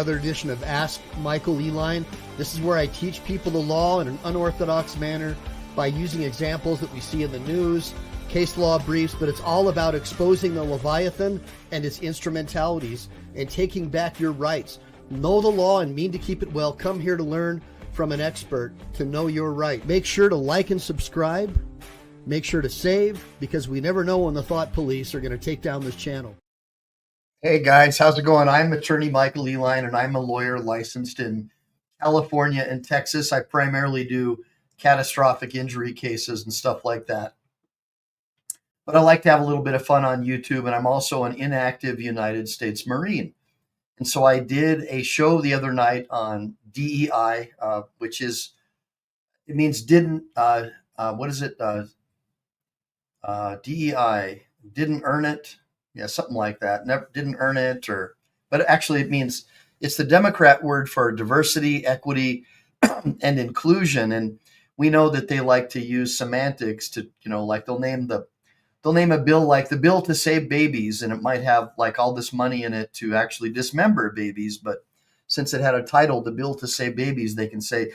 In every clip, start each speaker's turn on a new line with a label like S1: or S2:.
S1: another edition of Ask Michael Ehline. This is where I teach people the law in an unorthodox manner by using examples that we see in the news, case law briefs, but it's all about exposing the Leviathan and its instrumentalities and taking back your rights. Know the law and mean to keep it well. Come here to learn from an expert to know your right. Make sure to like and subscribe. Make sure to save, because we never know when the thought police are going to take down this channel.
S2: Hey guys, how's it going? I'm attorney Michael Ehline, and I'm a lawyer licensed in California and Texas. I primarily do catastrophic injury cases and stuff like that. But I like to have a little bit of fun on YouTube, and I'm also an inactive United States Marine. And so I did a show the other night on DEI, which is, it means didn't, what is it? DEI, didn't earn it. Yeah, something like that. Never didn't earn it, but actually it means, it's the Democrat word for diversity, equity, and inclusion. And we know that they like to use semantics to, like they'll name a bill like the bill to save babies, and it might have like all this money in it to actually dismember babies. But since it had a title, the bill to save babies, they can say,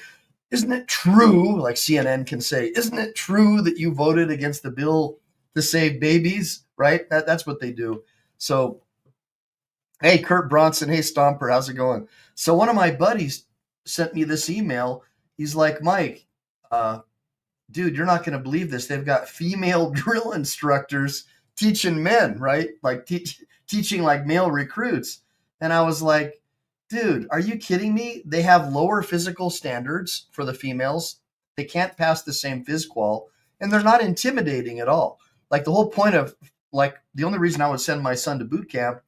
S2: isn't it true? Like CNN can say, isn't it true that you voted against the bill to save babies? Right? That's what they do. So, hey, Kurt Bronson. Hey, Stomper. How's it going? So one of my buddies sent me this email. He's like, Mike, dude, you're not going to believe this. They've got female drill instructors teaching men, right? Like teaching like male recruits. And I was like, dude, are you kidding me? They have lower physical standards for the females. They can't pass the same phys qual, and they're not intimidating at all. Like the whole point of, like, the only reason I would send my son to boot camp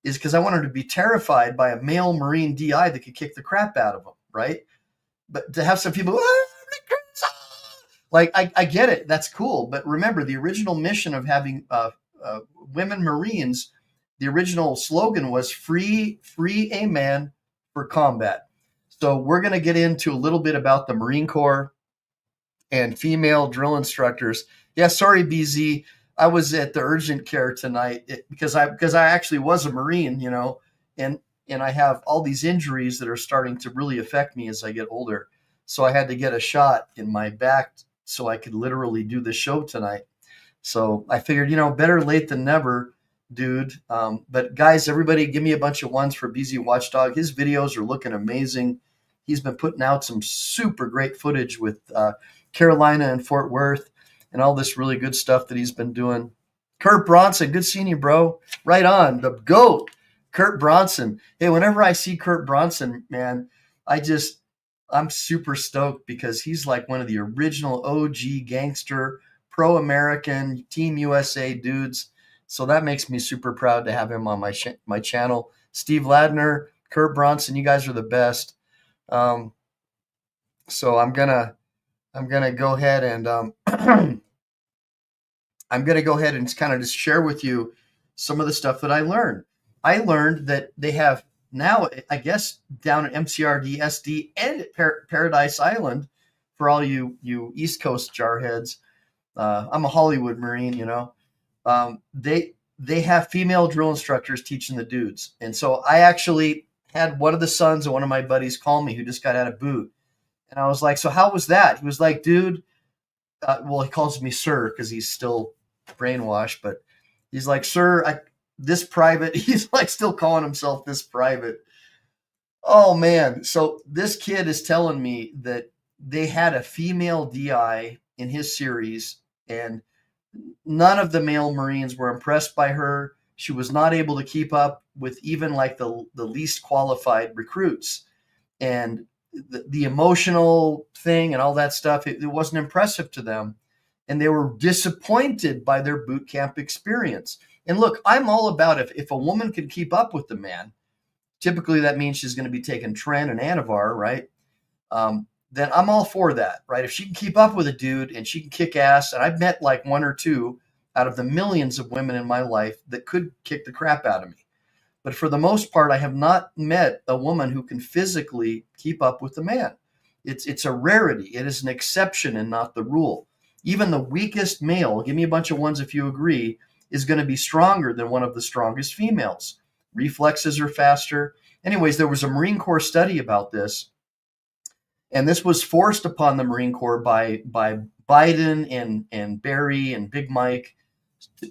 S2: is because I wanted to be terrified by a male Marine DI that could kick the crap out of him, right? But to have some people, like, I get it. That's cool. But remember, the original mission of having women Marines, the original slogan was free a man for combat. So we're going to get into a little bit about the Marine Corps and female drill instructors. Yeah, sorry, BZ. I was at the urgent care tonight because I actually was a Marine, and I have all these injuries that are starting to really affect me as I get older. So I had to get a shot in my back so I could literally do the show tonight. So I figured, better late than never, dude. But guys, everybody give me a bunch of ones for BZ Watchdog. His videos are looking amazing. He's been putting out some super great footage with Carolina and Fort Worth, and all this really good stuff that he's been doing. Kurt Bronson, good seeing you, bro. Right on, the GOAT, Kurt Bronson. Hey, whenever I see Kurt Bronson, man, I'm super stoked because he's like one of the original OG gangster, pro-American, Team USA dudes. So that makes me super proud to have him on my channel. Steve Ladner, Kurt Bronson, you guys are the best. So I'm gonna go ahead and just kind of just share with you some of the stuff that I learned. I learned that they have now, I guess, down at MCRD, SD, and at Paradise Island, for all you East Coast jarheads. I'm a Hollywood Marine, they have female drill instructors teaching the dudes. And so I actually had one of the sons of one of my buddies call me who just got out of boot. And I was like, so how was that? He was like, dude, well, he calls me sir because he's still brainwashed, but he's like, sir, this private, he's like still calling himself this private. Oh man. So this kid is telling me that they had a female DI in his series, and none of the male Marines were impressed by her. She was not able to keep up with even like the least qualified recruits. And the emotional thing and all that stuff, it wasn't impressive to them. And they were disappointed by their boot camp experience. And look, I'm all about if a woman can keep up with the man, typically that means she's going to be taking Tren and Anavar, right? Then I'm all for that, right? If she can keep up with a dude and she can kick ass, and I've met like one or two out of the millions of women in my life that could kick the crap out of me. But for the most part, I have not met a woman who can physically keep up with the man. It's a rarity. It is an exception and not the rule. Even the weakest male, give me a bunch of ones if you agree, is going to be stronger than one of the strongest females. Reflexes are faster. anyways, there was a Marine Corps study about this, and this was forced upon the Marine Corps by Biden and Barry and Big Mike,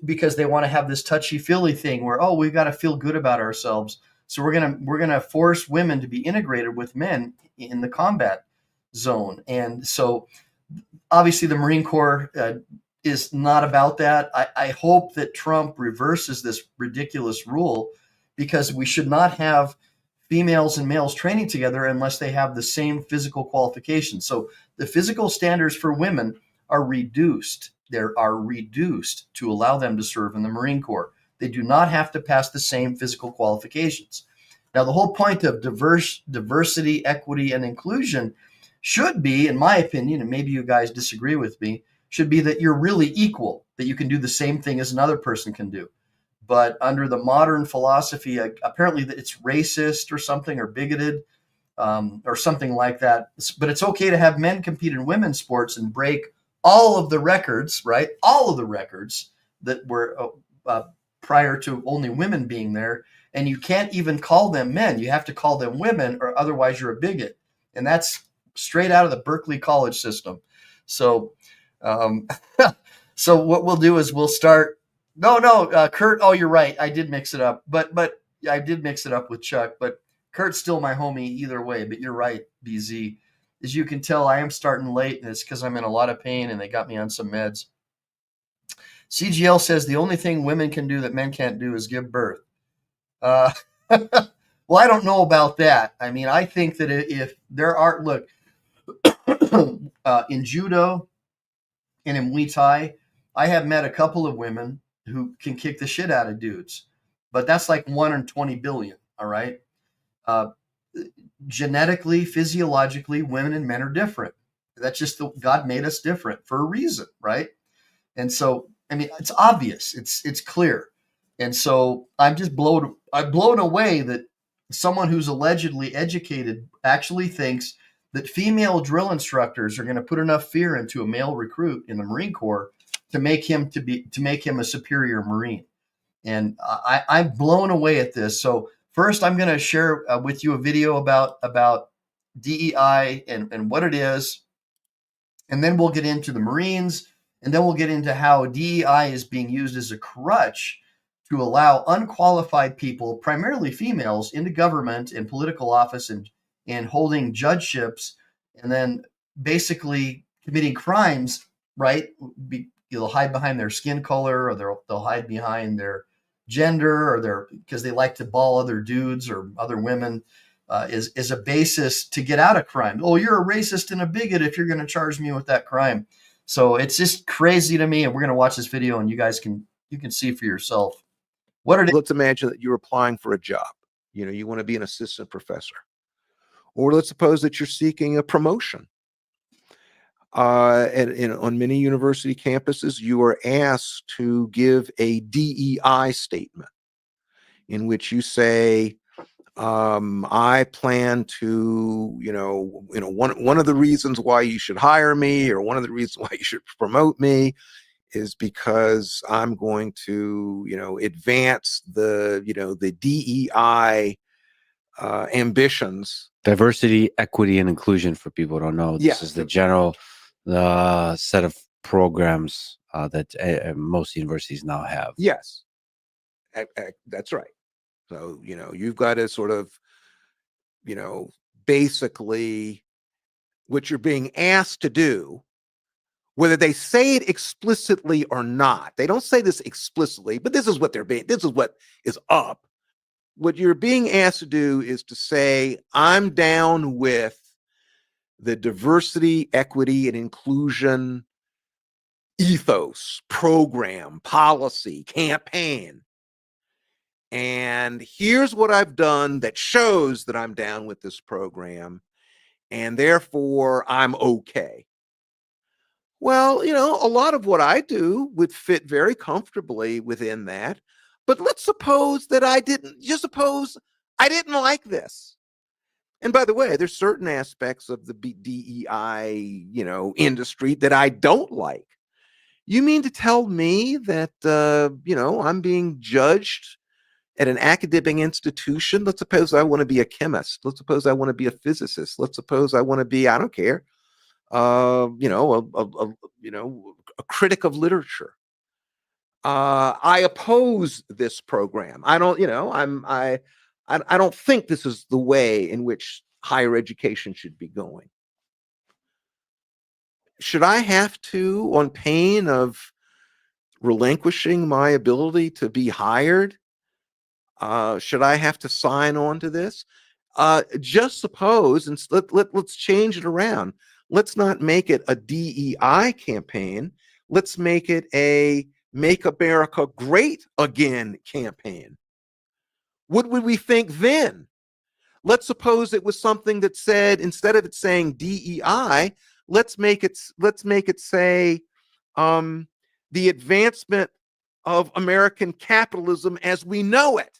S2: because they want to have this touchy-feely thing where, oh, we've got to feel good about ourselves. So we're gonna force women to be integrated with men in the combat zone. And so obviously the Marine Corps is not about that. I hope that Trump reverses this ridiculous rule, because we should not have females and males training together unless they have the same physical qualifications. So the physical standards for women are reduced. They are reduced to allow them to serve in the Marine Corps. They do not have to pass the same physical qualifications. Now, the whole point of diversity, equity, and inclusion should be, in my opinion, and maybe you guys disagree with me, should be that you're really equal, that you can do the same thing as another person can do. But under the modern philosophy, apparently it's racist or something, or bigoted, or something like that. But it's okay to have men compete in women's sports and break all of the records, right? All of the records that were prior to only women being there. And you can't even call them men. You have to call them women, or otherwise you're a bigot. And that's straight out of the Berkeley College system. So, so what we'll do is we'll start. Kurt. Oh, you're right. I did mix it up, but I did mix it up with Chuck. But Kurt's still my homie either way. But you're right, BZ. As you can tell, I am starting late, and it's because I'm in a lot of pain, and they got me on some meds. CGL says the only thing women can do that men can't do is give birth. Well, I don't know about that. I mean, I think that if there are, look, in judo and in Muay Thai, I have met a couple of women who can kick the shit out of dudes, but that's like 1 in 20 billion. All right. Genetically, physiologically, women and men are different. That's just God made us different for a reason, right? And so, I mean, it's obvious, it's clear. And so I'm blown away that someone who's allegedly educated actually thinks that female drill instructors are going to put enough fear into a male recruit in the Marine Corps to make him a superior Marine. And I'm blown away at this. So first, I'm going to share with you a video about DEI and what it is, and then we'll get into the Marines, and then we'll get into how DEI is being used as a crutch to allow unqualified people, primarily females, into government and political office and holding judgeships, and then basically committing crimes, right? They'll hide behind their skin color, or they'll hide behind their gender, or because they like to ball other dudes or other women, is a basis to get out of crime. Oh, you're a racist and a bigot if you're going to charge me with that crime. So it's just crazy to me, and we're going to watch this video, and you can see for yourself what it is.
S3: Let's imagine that you're applying for a job. You want to be an assistant professor, or let's suppose that you're seeking a promotion. On many university campuses, you are asked to give a DEI statement in which you say, I plan to, one of the reasons why you should hire me, or one of the reasons why you should promote me, is because I'm going to, advance the DEI ambitions.
S4: Diversity, equity, and inclusion, for people who don't know. This is the general set of programs that most universities now have.
S3: Yes, that's right. So, you've got to sort of, basically what you're being asked to do, whether they say it explicitly or not. They don't say this explicitly, but this is what this is what is up. What you're being asked to do is to say, I'm down with the diversity, equity, and inclusion ethos, program, policy, campaign. And here's what I've done that shows that I'm down with this program, and therefore I'm okay. Well, a lot of what I do would fit very comfortably within that. But let's suppose that I didn't like this. And by the way, there's certain aspects of the DEI, industry that I don't like. You mean to tell me that, I'm being judged, at an academic institution. Let's suppose I want to be a chemist. Let's suppose I want to be a physicist. Let's suppose I want to be, I don't care, a critic of literature. I oppose this program. I don't, I don't think this is the way in which higher education should be going. Should I have to, on pain of relinquishing my ability to be hired, should I have to sign on to this? Just suppose, and let's change it around. Let's not make it a DEI campaign. Let's make it a Make America Great Again campaign. What would we think then? Let's suppose it was something that said, instead of it saying DEI, let's make it say the advancement of American capitalism as we know it.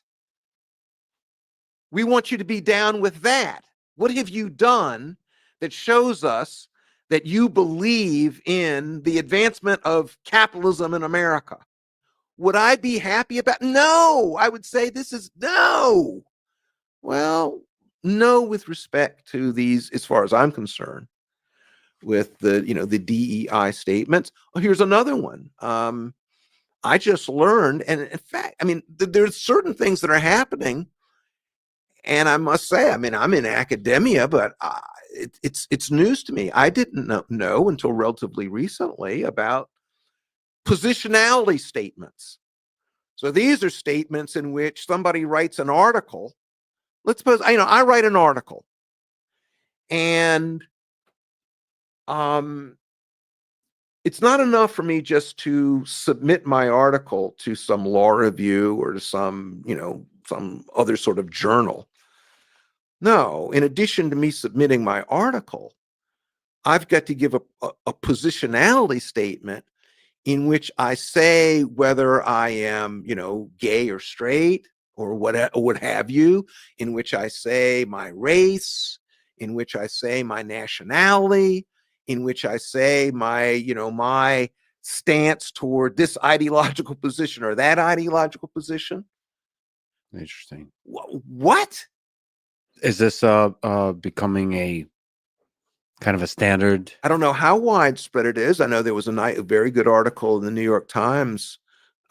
S3: We want you to be down with that. What have you done that shows us that you believe in the advancement of capitalism in America? Would I be happy about? No, I would say this is no. Well, no, with respect to these, as far as I'm concerned, with the DEI statements. Oh, here's another one. I just learned, and in fact, I mean, there's certain things that are happening, and I must say, I mean, I'm in academia, but it's news to me. I didn't know until relatively recently about positionality statements. So these are statements in which somebody writes an article. Let's suppose, I write an article, and it's not enough for me just to submit my article to some law review or to some other sort of journal. No, in addition to me submitting my article, I've got to give a positionality statement in which I say whether I am, gay or straight or what have you, in which I say my race, in which I say my nationality, in which I say my stance toward this ideological position or that ideological position.
S4: Interesting.
S3: What?
S4: Is this becoming a kind of a standard?
S3: I don't know how widespread it is. I know there was a very good article in the New York Times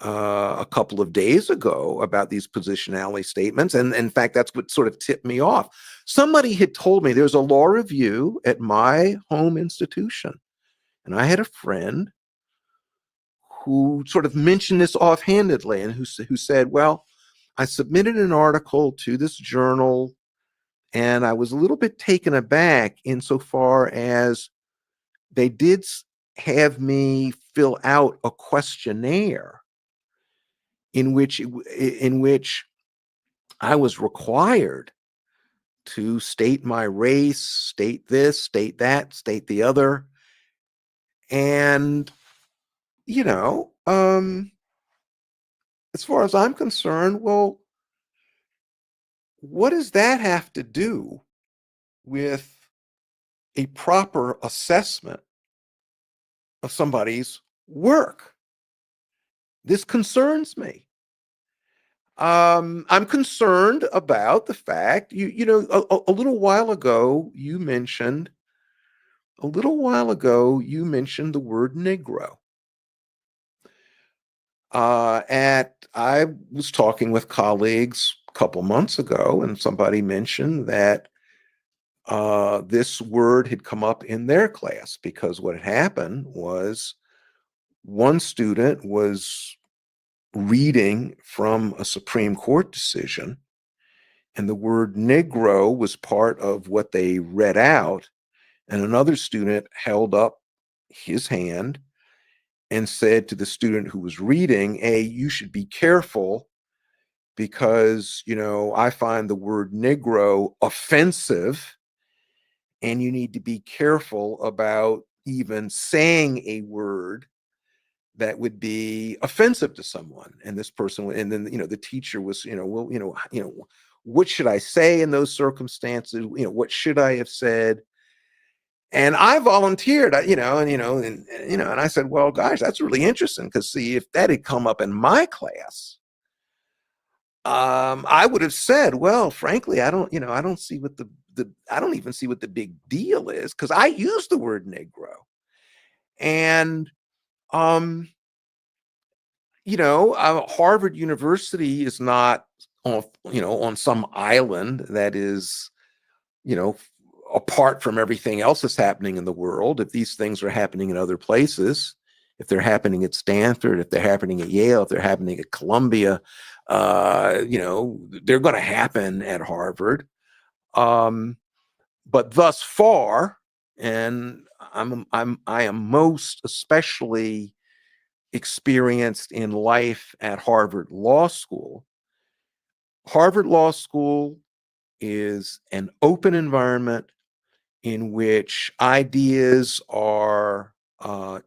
S3: a couple of days ago about these positionality statements. And in fact, that's what sort of tipped me off. Somebody had told me there's a law review at my home institution. And I had a friend who sort of mentioned this offhandedly and who said, well, I submitted an article to this journal, and I was a little bit taken aback insofar as they did have me fill out a questionnaire in which I was required to state my race, state this, state that, state the other. And, as far as I'm concerned, well, what does that have to do with a proper assessment of somebody's work? This concerns me. I'm concerned about the fact, a little while ago you mentioned the word Negro. I was talking with colleagues a couple months ago, and somebody mentioned that this word had come up in their class because what had happened was one student was reading from a Supreme Court decision, and the word Negro was part of what they read out, and another student held up his hand and said to the student who was reading, hey, you should be careful because, I find the word Negro offensive, and you need to be careful about even saying a word that would be offensive to someone. And this person, and then, the teacher was, what should I say in those circumstances? What should I have said? And I volunteered, and I said, well, gosh, that's really interesting because see, if that had come up in my class, I would have said, well, frankly, I don't see what I don't even see what the big deal is, because I use the word Negro. And, Harvard University is not on some island that is, apart from everything else that's happening in the world. If these things are happening in other places, if they're happening at Stanford, if they're happening at Yale, if they're happening at Columbia, they're going to happen at Harvard. But thus far, and I am most especially experienced in life at Harvard Law School. Harvard Law School is an open environment in which ideas are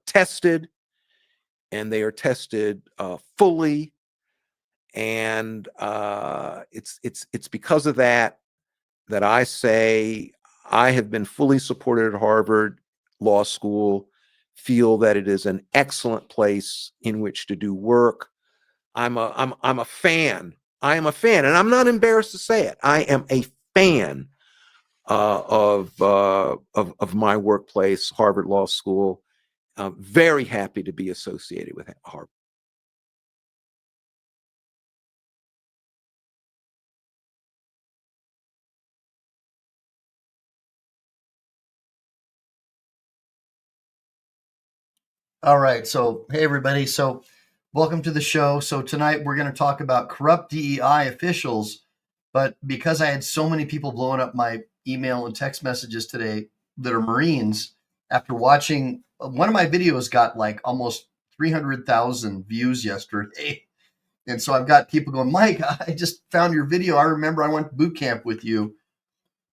S3: tested, and they are tested fully. And it's because of that I say I have been fully supported at Harvard Law School, feel that it is an excellent place in which to do work. I'm a fan. I am a fan, and I'm not embarrassed to say it. I am a fan of my workplace, Harvard Law School. Very happy to be associated with Harvard.
S2: All right. So, hey, everybody. So, welcome to the show. So, tonight we're going to talk about corrupt DEI officials. But because I had so many people blowing up my email and text messages today that are Marines, after watching one of my videos, got like almost 300,000 views yesterday. And so I've got people going, Mike, I just found your video. I remember I went to boot camp with you.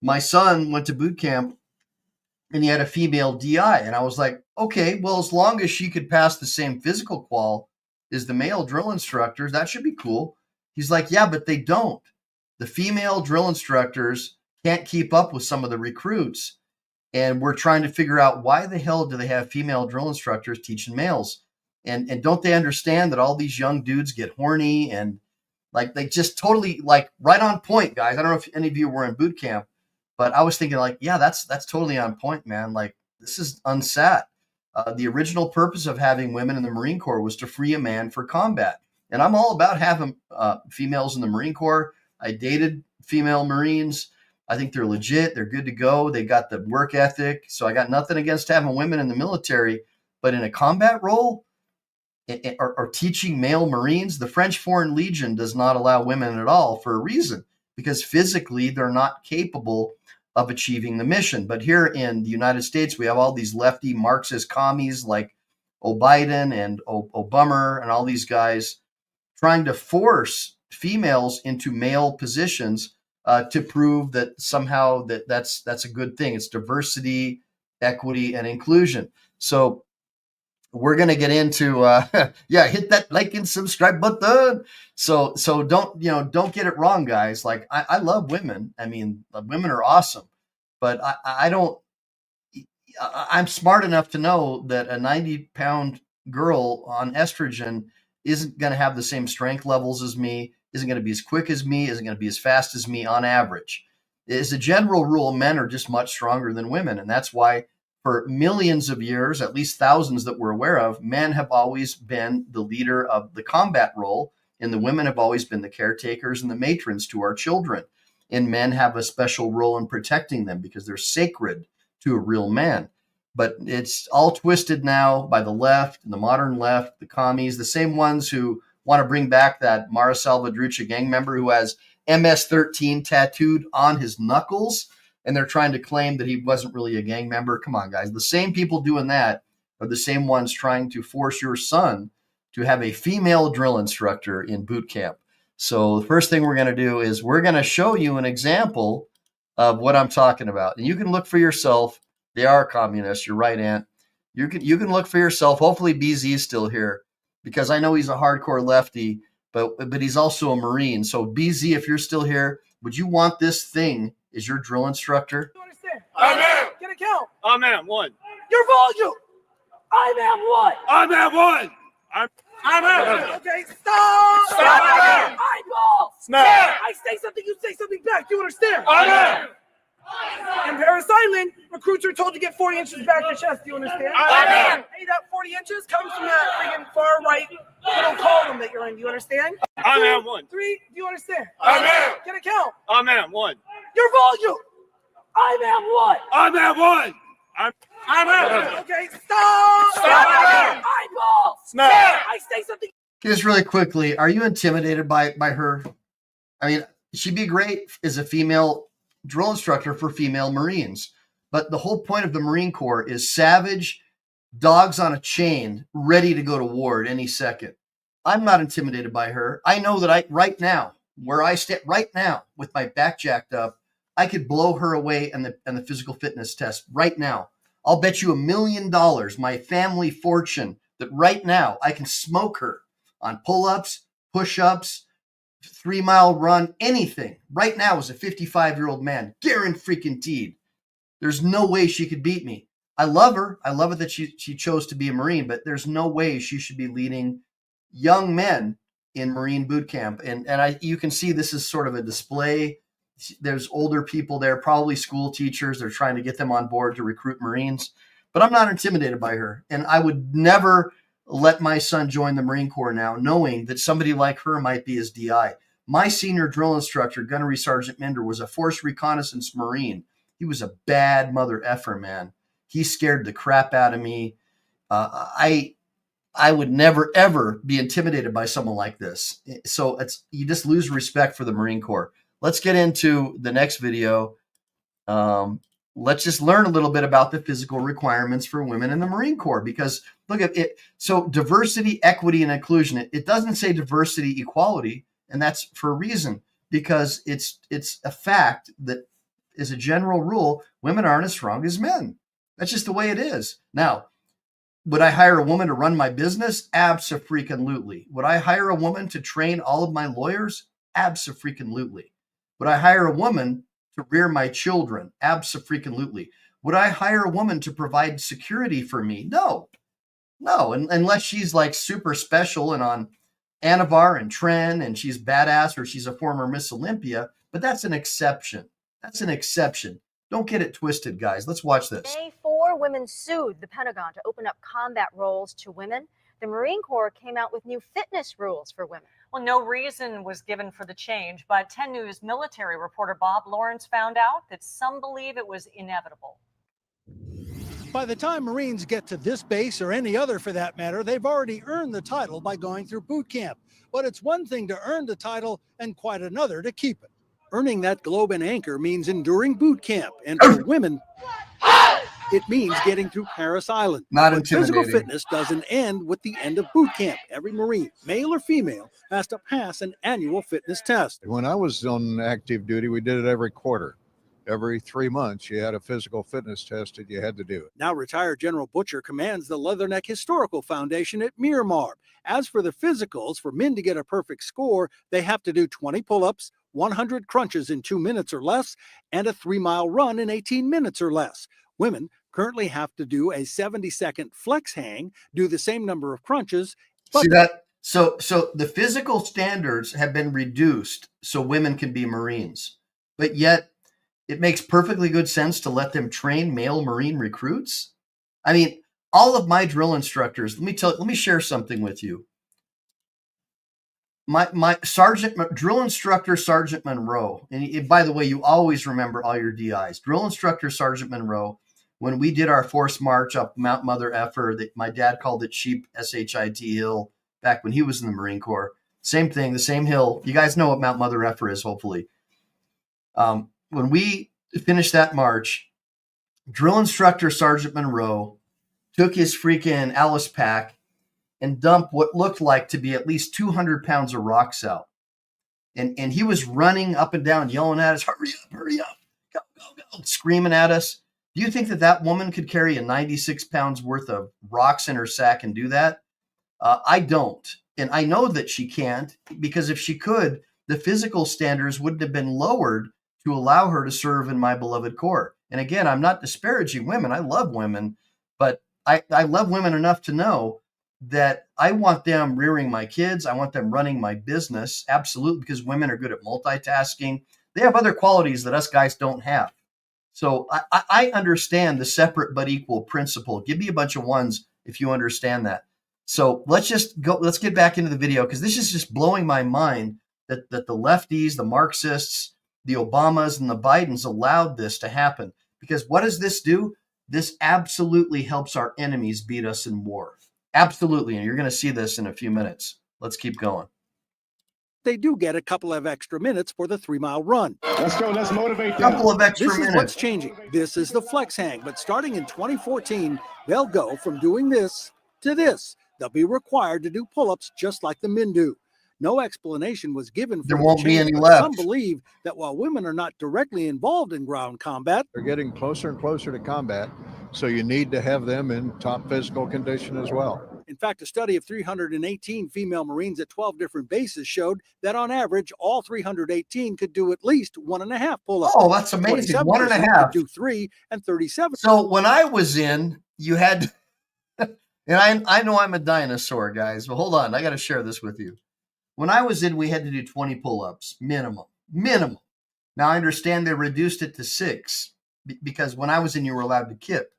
S2: My son went to boot camp and he had a female DI. And I was like, okay, well, as long as she could pass the same physical qual as the male drill instructors, that should be cool. He's like, yeah, but they don't. The female drill instructors can't keep up with some of the recruits. And we're trying to figure out, why the hell do they have female drill instructors teaching males? And don't they understand that all these young dudes get horny and like they just totally like right on point, guys. I don't know if any of you were in boot camp, but I was thinking like, yeah, that's totally on point, man. Like this is unsat. The original purpose of having women in the Marine Corps was to free a man for combat. And I'm all about having females in the Marine Corps. I dated female Marines. I think they're legit. They're good to go. They got the work ethic. So I got nothing against having women in the military, but in a combat role, or teaching male Marines, the French Foreign Legion does not allow women at all for a reason, because physically they're not capable of achieving the mission. But here in the United States, we have all these lefty Marxist commies like O'Biden and Obama and all these guys trying to force females into male positions to prove that somehow that's a good thing. It's diversity, equity, and inclusion. So we're going to get into hit that like and subscribe button. So don't get it wrong, guys. Like I love women. I mean, women are awesome, but I'm smart enough to know that a 90-pound girl on estrogen isn't going to have the same strength levels as me, isn't going to be as quick as me, isn't going to be as fast as me on average. As a general rule, men are just much stronger than women. And that's why for millions of years, at least thousands that we're aware of, men have always been the leader of the combat role, and the women have always been the caretakers and the matrons to our children. And men have a special role in protecting them because they're sacred to a real man. But it's all twisted now by the left, the modern left, the commies, the same ones who want to bring back that Mara Salvatrucha gang member who has MS-13 tattooed on his knuckles, and they're trying to claim that he wasn't really a gang member. Come on, guys. The same people doing that are the same ones trying to force your son to have a female drill instructor in boot camp. So the first thing we're going to do is we're going to show you an example of what I'm talking about. And you can look for yourself. They are communists. You're right, Ant. You can look for yourself. Hopefully BZ is still here, because I know he's a hardcore lefty, but he's also a Marine. So BZ, if you're still here, would you want this thing as your drill instructor?
S5: I'm am. Get a count. I'm am one.
S6: Your volume. I'm am one.
S5: I'm am one. I'm Amen. Okay, stop. Stop. Eyeball.
S6: Snap.
S5: I say something, you say something back. Do you understand?
S6: Amen.
S5: In Paris Island, recruits are told to get 40 inches back your chest. Do you understand?
S6: Amen.
S5: Hey, that 40 inches comes from that freaking far right little column that you're in. Do you understand?
S6: Amen.
S5: 2,
S6: One.
S5: 3. Do you understand?
S6: Amen.
S5: Can I count?
S6: Amen. One.
S5: Your volume. I'm at what?
S6: Amen. One. Amen.
S5: Okay, stop.
S6: Stop.
S5: Eyeball.
S6: Snap.
S5: I say something.
S2: Just really quickly, are you intimidated by her? I mean, she'd be great as a female drill instructor for female Marines. But the whole point of the Marine Corps is savage dogs on a chain, ready to go to war at any second. I'm not intimidated by her. I know that right now, where I stand right now with my back jacked up, I could blow her away in the physical fitness test right now. I'll bet you $1 million, my family fortune, that right now I can smoke her on pull-ups, push-ups, 3-mile run, anything. Right now as a 55-year-old man, guaranteed. There's no way she could beat me. I love her. I love it that she chose to be a Marine, but there's no way she should be leading young men in Marine boot camp. And you can see this is sort of a display. There's older people there, probably school teachers. They're trying to get them on board to recruit Marines. But I'm not intimidated by her. And I would never let my son join the Marine Corps now, knowing that somebody like her might be his DI. My senior drill instructor, Gunnery Sergeant Minder, was a Force Reconnaissance Marine. He was a bad mother effer, man. He scared the crap out of me. I would never, ever be intimidated by someone like this. So you just lose respect for the Marine Corps. Let's get into the next video. Let's just learn a little bit about the physical requirements for women in the Marine Corps, because look at it. So diversity, equity, and inclusion. It doesn't say diversity, equality, and that's for a reason, because it's a fact that as a general rule, women aren't as strong as men. That's just the way it is. Now, would I hire a woman to run my business? Abso-freaking-lutely. Would I hire a woman to train all of my lawyers? Abso-freaking-lutely. Would I hire a woman to rear my children? Abso-freaking-lutely. Would I hire a woman to provide security for me? No, unless she's like super special and on Anavar and Tren and she's badass, or she's a former Miss Olympia, but that's an exception. Don't get it twisted, guys. Let's watch this.
S7: May 4 women sued the Pentagon to open up combat roles to women. The Marine Corps came out with new fitness rules for women.
S8: Well, no reason was given for the change, but 10 News military reporter Bob Lawrence found out that some believe it was inevitable.
S9: By the time Marines get to this base, or any other for that matter, they've already earned the title by going through boot camp. But it's one thing to earn the title and quite another to keep it. Earning that globe and anchor means enduring boot camp, and for women, it means getting through Paris Island.
S2: Not
S9: But
S2: intimidating.
S9: physical fitness doesn't end with the end of boot camp. Every Marine, male or female, has to pass an annual fitness test.
S10: When I was on active duty, we did it every quarter. Every 3 months, you had a physical fitness test and you had to do it.
S9: Now retired General Butcher commands the Leatherneck Historical Foundation at Miramar. As for the physicals, for men to get a perfect score, they have to do 20 pull-ups, 100 crunches in 2 minutes or less, and a 3-mile run in 18 minutes or less. Women currently have to do a 70-second flex hang, do the same number of crunches.
S2: See that? So the physical standards have been reduced so women can be Marines, but yet it makes perfectly good sense to let them train male Marine recruits. I mean, all of my drill instructors, let me share something with you. My drill instructor, Sergeant Monroe, and by the way, you always remember all your DIs. Drill instructor, Sergeant Monroe, when we did our force march up Mount Mother Effer, that my dad called it Sheep SHIT Hill back when he was in the Marine Corps. Same thing, the same hill. You guys know what Mount Mother Effer is, hopefully. When we finished that march, drill instructor Sergeant Monroe took his freaking Alice pack and dumped what looked like to be at least 200 pounds of rocks out. And he was running up and down, yelling at us, hurry up, go, screaming at us. Do you think that woman could carry a 96 pounds worth of rocks in her sack and do that? I don't. And I know that she can't, because if she could, the physical standards wouldn't have been lowered to allow her to serve in my beloved Corps. And again, I'm not disparaging women. I love women, but I love women enough to know that I want them rearing my kids. I want them running my business. Absolutely, because women are good at multitasking. They have other qualities that us guys don't have. So I understand the separate but equal principle. Give me a bunch of ones if you understand that. So let's get back into the video, because this is just blowing my mind that the lefties, the Marxists, the Obamas, and the Bidens allowed this to happen. Because what does this do? This absolutely helps our enemies beat us in war. Absolutely. And you're going to see this in a few minutes. Let's keep going.
S9: They do get a couple of extra minutes for the 3-mile run.
S6: Let's go. Let's motivate them.
S2: Couple of extra
S9: This is
S2: minutes.
S9: what's changing. This is the flex hang, but starting in 2014, they'll go from doing this to this. They'll be required to do pull-ups just like the men do. No explanation was given for
S2: There
S9: the
S2: won't be
S9: change,
S2: any
S9: but
S2: left.
S9: some believe that while women are not directly involved in ground combat,
S10: They're getting closer and closer to combat, so you need to have them in top physical condition as well.
S9: in fact, a study of 318 female Marines at 12 different bases showed that on average, all 318 could do at least 1.5 pull-ups.
S2: Oh, that's amazing.
S9: 27%
S2: 1.5.
S9: could do 3, and 37.
S2: So when I was in, you had, and I know I'm a dinosaur, guys, but hold on. I got to share this with you. When I was in, we had to do 20 pull-ups, minimum. Now, I understand they reduced it to 6 because when I was in, you were allowed to kip.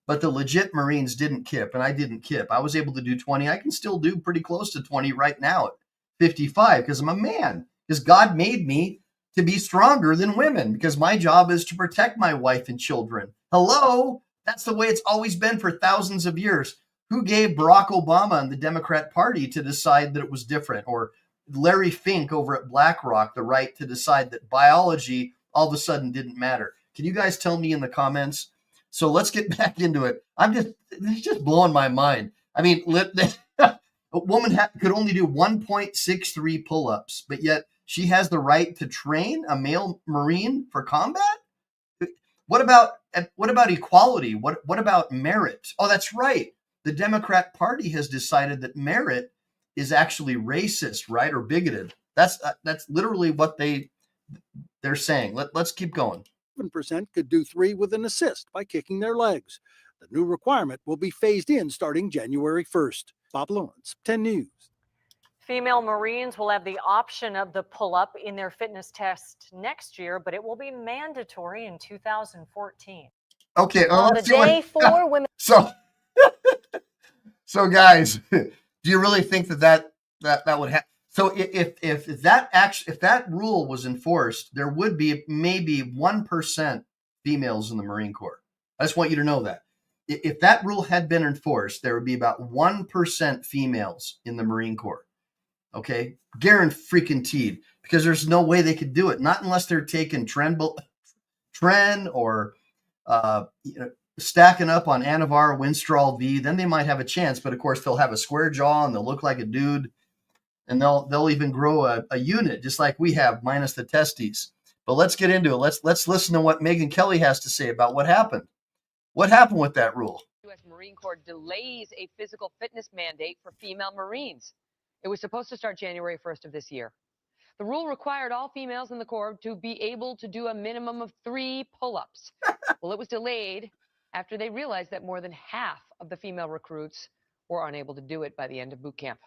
S2: But the legit Marines didn't kip, and I didn't kip. I was able to do 20. I can still do pretty close to 20 right now at 55 because I'm a man. Because God made me to be stronger than women because my job is to protect my wife and children. Hello? That's the way it's always been for thousands of years. Who gave Barack Obama and the Democrat Party to decide that it was different? Or Larry Fink over at BlackRock the right to decide that biology all of a sudden didn't matter? Can you guys tell me in the comments? So let's get back into it. It's just blowing my mind. I mean, a woman could only do 1.63 pull-ups, but yet she has the right to train a male Marine for combat? What about equality? What about merit? Oh, that's right. The Democrat Party has decided that merit is actually racist, right, or bigoted. That's literally what they're saying. Let's keep going.
S9: 7% could do 3 with an assist by kicking their legs. The new requirement will be phased in starting January 1st. Bob Lawrence, 10 News.
S8: Female Marines will have the option of the pull-up in their fitness test next year, but it will be mandatory in 2014.
S2: Okay,
S7: On the
S2: let's see what-
S7: day 4 women.
S2: So guys, do you really think that would happen? So if that rule was enforced, there would be maybe 1% females in the Marine Corps. I just want you to know that. If that rule had been enforced, there would be about 1% females in the Marine Corps. Okay, guaranteed, because there's no way they could do it, not unless they're taking tren or stacking up on Anavar, Winstrol V. Then they might have a chance, but of course they'll have a square jaw and they'll look like a dude. And they'll even grow a unit just like we have, minus the testes. But let's get into it. Let's listen to what Megyn Kelly has to say about what happened. What happened with that rule?
S11: U.S. Marine Corps delays a physical fitness mandate for female Marines. It was supposed to start January 1st of this year. The rule required all females in the Corps to be able to do a minimum of 3 pull-ups. Well, it was delayed after they realized that more than half of the female recruits were unable to do it by the end of boot camp.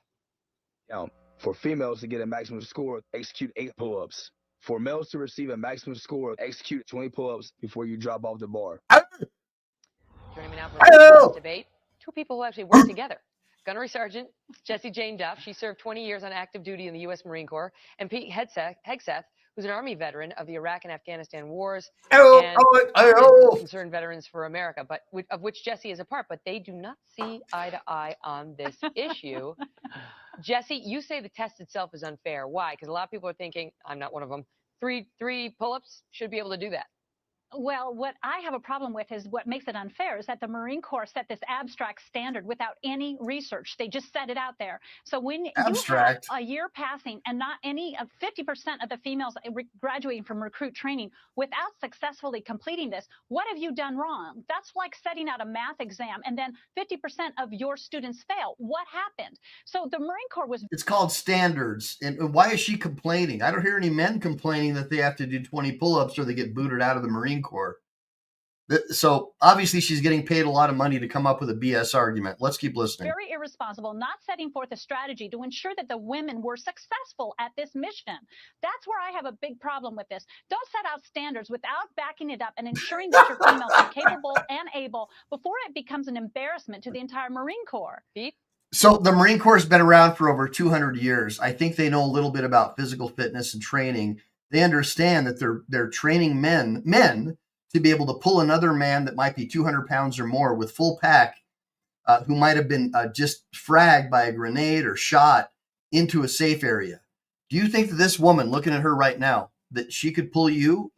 S12: For females to get a maximum score, execute 8 pull-ups. For males to receive a maximum score, execute 20 pull-ups before you drop off the bar.
S11: Joining me now for this debate, 2 people who actually work together. Gunnery Sergeant Jessie Jane Duff, she served 20 years on active duty in the U.S. Marine Corps, and Pete Hegseth, who's an Army veteran of the Iraq and Afghanistan wars, and Concerned Veterans for America, but of which Jessie is a part, but they do not see eye to eye on this issue. Jessie, you say the test itself is unfair. Why? Because a lot of people are thinking, I'm not one of them, 3 pull-ups should be able to do that.
S13: Well, what I have a problem with is what makes it unfair is that the Marine Corps set this abstract standard without any research. They just set it out there. So when you have a year passing and not any of 50% of the females graduating from recruit training without successfully completing this, what have you done wrong? That's like setting out a math exam and then 50% of your students fail. What happened? So the Marine Corps was...
S2: It's called standards. And why is she complaining? I don't hear any men complaining that they have to do 20 pull-ups or they get booted out of the Marine Corps. So obviously she's getting paid a lot of money to come up with a BS argument. Let's keep listening.
S13: Very irresponsible, not setting forth a strategy to ensure that the women were successful at this mission. That's where I have a big problem with this. Don't set out standards without backing it up and ensuring that your females are capable and able before it becomes an embarrassment to the entire Marine Corps.
S11: Pete?
S2: So the Marine Corps has been around for over 200 years. I think they know a little bit about physical fitness and training. They understand that they're training men to be able to pull another man that might be 200 pounds or more with full pack, who might have been just fragged by a grenade or shot into a safe area. Do you think that this woman, looking at her right now, that she could pull you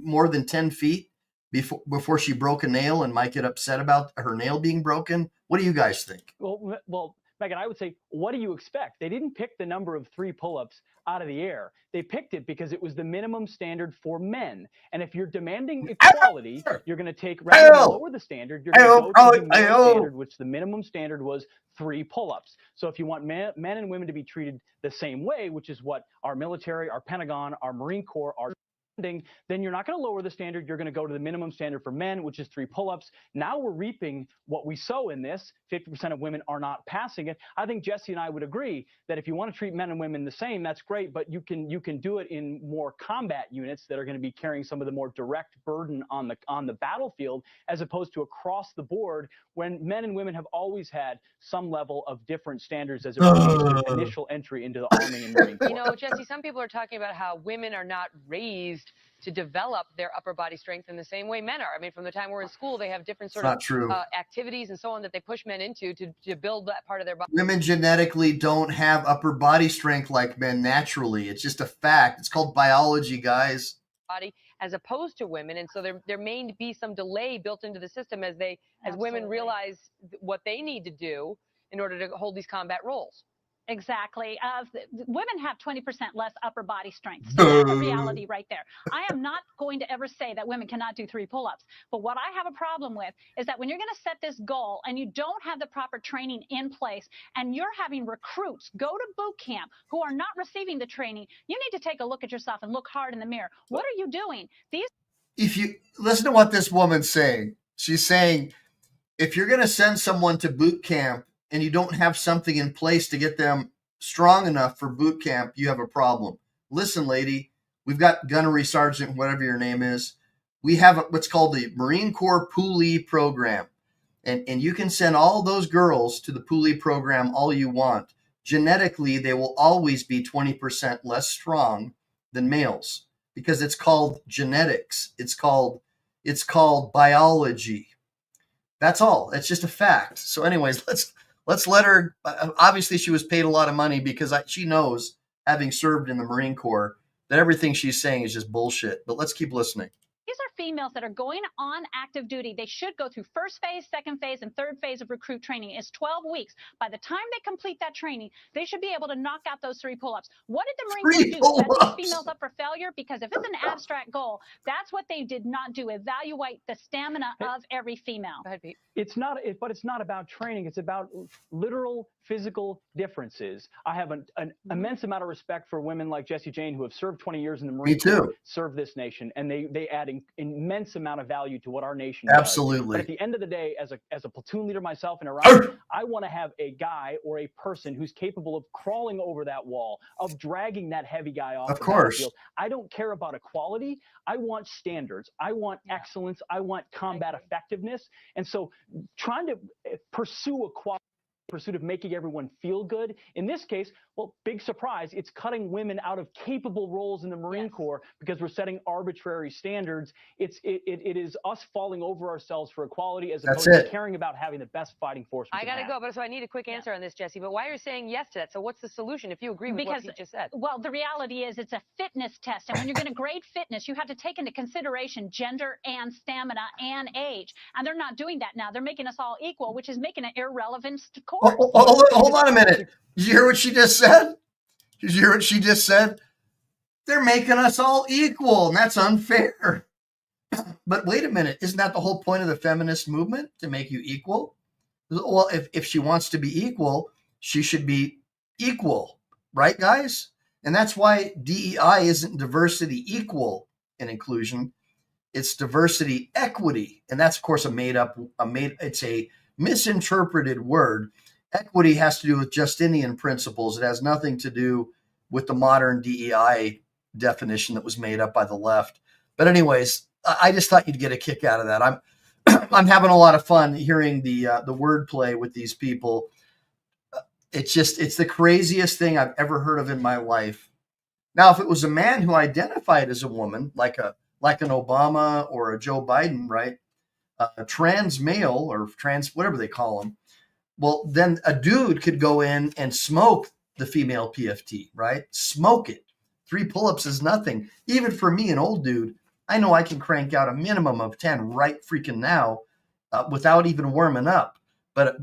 S2: more than 10 feet before she broke a nail and might get upset about her nail being broken? What do you guys think?
S14: Well, Megan, I would say, what do you expect? They didn't pick the number of 3 pull-ups out of the air. They picked it because it was the minimum standard for men. And if you're demanding equality, you're going to take, rather than lower the standard, you're going to go to the minimum standard, which the minimum standard was 3 pull-ups. So if you want men and women to be treated the same way, which is what our military, our Pentagon, our Marine Corps are, then you're not going to lower the standard. You're going to go to the minimum standard for men, which is 3 pull-ups. Now we're reaping what we sow in this. 50% of women are not passing it. I think Jesse and I would agree that if you want to treat men and women the same, that's great, but you can do it in more combat units that are going to be carrying some of the more direct burden on the battlefield, as opposed to across the board when men and women have always had some level of different standards as it relates to initial entry into the Army and Marine Corps.
S11: You know, Jesse, some people are talking about how women are not raised to develop their upper body strength in the same way men are. I mean, from the time we're in school, they have different sort of activities and so on that they push men into to build that part of their body.
S2: Women genetically don't have upper body strength like men naturally. It's just a fact. It's called biology, guys.
S11: Body as opposed to women, and so there may be some delay built into the system as women realize what they need to do in order to hold these combat roles.
S13: Exactly. Women have 20% less upper body strength. So that's a reality right there. I am not going to ever say that women cannot do 3 pull-ups. But what I have a problem with is that when you're going to set this goal and you don't have the proper training in place and you're having recruits go to boot camp who are not receiving the training, you need to take a look at yourself and look hard in the mirror. What are you doing?
S2: If you listen to what this woman's saying, she's saying, if you're going to send someone to boot camp and you don't have something in place to get them strong enough for boot camp, you have a problem. Listen, lady, we've got gunnery sergeant, whatever your name is. We have what's called the Marine Corps Poolee program. And you can send all those girls to the Poolee program all you want. Genetically, they will always be 20% less strong than males because it's called genetics. It's called biology. That's all. It's just a fact. So anyways, let's let her. Obviously, she was paid a lot of money because she knows, having served in the Marine Corps, that everything she's saying is just bullshit. But let's keep listening.
S13: These are females that are going on active duty. They should go through first phase, second phase, and third phase of recruit training. It's 12 weeks. By the time they complete that training, they should be able to knock out those 3 pull-ups. What did the Marine Corps do? Set these females up for failure? Because if it's an abstract goal, that's what they did not do. Evaluate the stamina of every female.
S11: Go ahead, Pete.
S14: It's not about training. It's about literal physical differences. I have an immense amount of respect for women like Jessie Jane who have served 20 years in the Marine Corps, served this nation, and they add an immense amount of value to what our nation does.
S2: Absolutely.
S14: But at the end of the day, as a platoon leader myself in Iraq, I want to have a guy or a person who's capable of crawling over that wall, of dragging that heavy guy off the battlefield. I don't care about equality. I want standards. I want excellence. I want combat effectiveness. And so trying to pursue equality, pursuit of making everyone feel good. In this case, well, big surprise, it's cutting women out of capable roles in the Marine Corps because we're setting arbitrary standards. It is us falling over ourselves for equality as opposed to caring about having the best fighting force.
S11: I got to go, but so I need a quick answer on this, Jesse. But why are you saying yes to that? So what's the solution if you agree with what he just said?
S13: Well, the reality is it's a fitness test. And when you're going to grade fitness, you have to take into consideration gender and stamina and age. And they're not doing that now. They're making us all equal, which is making it irrelevant to court.
S2: Hold on a minute. Did you hear what she just said? Did you hear what she just said? They're making us all equal, and that's unfair. But wait a minute. Isn't that the whole point of the feminist movement, to make you equal? Well, if she wants to be equal, she should be equal, right, guys? And that's why DEI isn't diversity, equal, and inclusion. It's diversity, equity. And that's, of course, it's a misinterpreted word. Equity has to do with Justinian principles. It has nothing to do with the modern DEI definition that was made up by the left. But anyways, I just thought you'd get a kick out of that. I'm having a lot of fun hearing the wordplay with these people. It's the craziest thing I've ever heard of in my life. Now, if it was a man who identified as a woman, like an Obama or a Joe Biden, right? A trans male or trans, whatever they call them. Well, then a dude could go in and smoke the female PFT, right? Smoke it. 3 pull-ups is nothing. Even for me, an old dude, I know I can crank out a minimum of 10 right freaking now without even warming up. But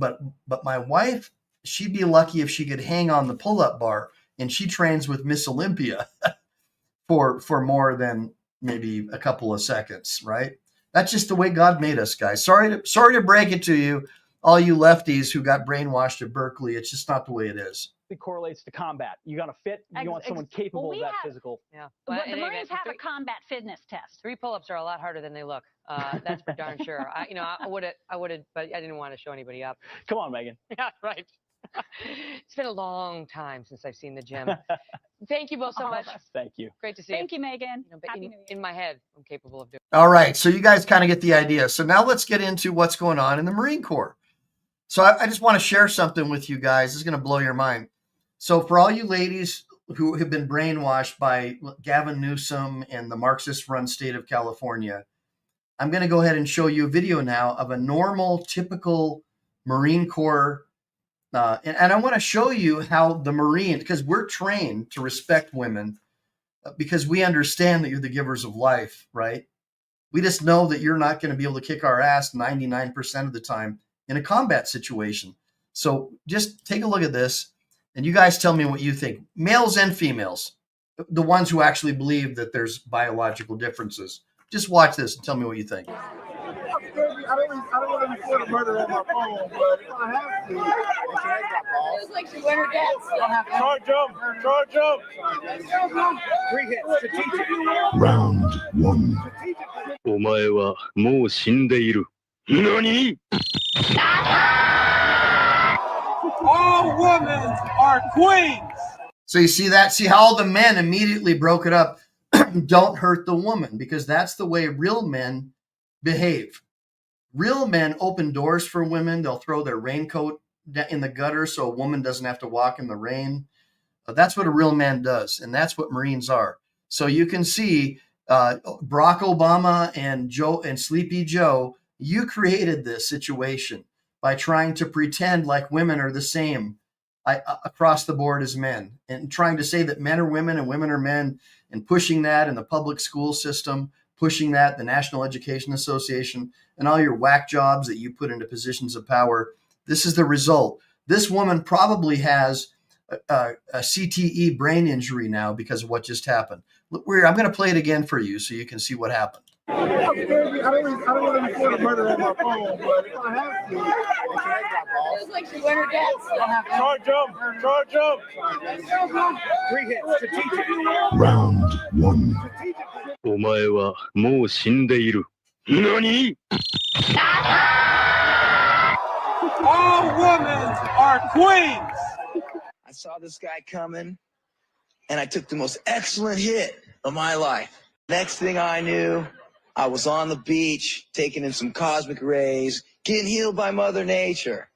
S2: my wife, she'd be lucky if she could hang on the pull-up bar, and she trains with Miss Olympia for more than maybe a couple of seconds, right? That's just the way God made us, guys. Sorry to break it to you, all you lefties who got brainwashed at Berkeley. It's just not the way it is.
S14: It correlates to combat. You got to fit. You want someone capable of that physical.
S11: Yeah.
S13: But the Marines have a combat fitness test.
S11: 3 pull-ups are a lot harder than they look. That's for darn sure. I would have, but I didn't want to show anybody up.
S14: Come on, Megan.
S11: Yeah, right. It's been a long time since I've seen the gym. Thank you both so much.
S14: Thank you.
S11: Great to see you.
S13: Thank you, Megan.
S11: But in my head, I'm capable of doing it.
S2: All right. So you guys kind of get the idea. So now let's get into what's going on in the Marine Corps. So I just want to share something with you guys. This is going to blow your mind. So for all you ladies who have been brainwashed by Gavin Newsom and the Marxist-run state of California, I'm going to go ahead and show you a video now of a normal, typical Marine Corps. And I want to show you how the Marines, because we're trained to respect women because we understand that you're the givers of life, right? We just know that you're not going to be able to kick our ass 99% of the time in a combat situation. So just take a look at this and you guys tell me what you think. Males and females, the ones who actually believe that there's biological differences. Just watch this and tell me what you think.
S5: I don't want to report a murder on my phone, but if I have to, it was like she went her dance. Charge up! Charge up! 3 hits. Strategic.
S15: Round 1. お前はもう死んでいる。何?
S5: All women are queens.
S2: So you see that? See how all the men immediately broke it up. Don't hurt the woman, because that's the way real men behave. Real men open doors for women. They'll throw their raincoat in the gutter so a woman doesn't have to walk in the rain. That's what a real man does, and that's what Marines are. So you can see Barack Obama and Sleepy Joe, you created this situation by trying to pretend like women are the same across the board as men, and trying to say that men are women and women are men, and pushing that in the public school system, pushing that the National Education Association, and all your whack jobs that you put into positions of power. This is the result. This woman probably has a CTE brain injury now because of what just happened. Look, I'm going to play it again for you so you can see what happened.
S5: I don't want to report a murder on my phone, but if I have to, it was like she went her dance. Charge up! Charge up! 3 hits. Strategic.
S15: Round 1. お前はもう死んでいる。何?
S5: All women are queens.
S16: I saw this guy coming, and I took the most excellent hit of my life. Next thing I knew, I was on the beach, taking in some cosmic rays, getting healed by Mother Nature.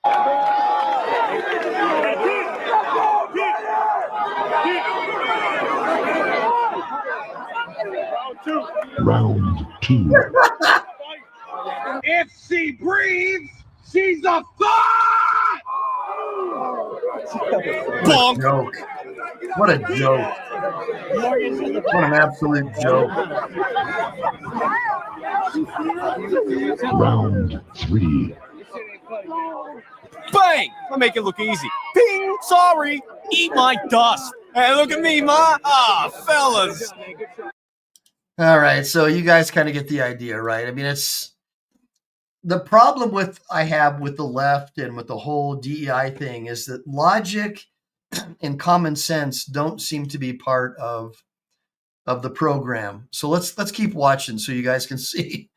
S15: Round 2.
S5: If she breathes, she's a thought!
S2: What a joke. What a joke. What an absolute joke.
S15: Round 3.
S17: Bang! I make it look easy. Ping! Sorry! Eat my dust! Hey, look at me, ma! Ah, fellas!
S2: All right, so you guys kind of get the idea, right? I mean, it's the problem I have with the left and with the whole DEI thing is that logic and common sense don't seem to be part of of the program. So let's keep watching so you guys can see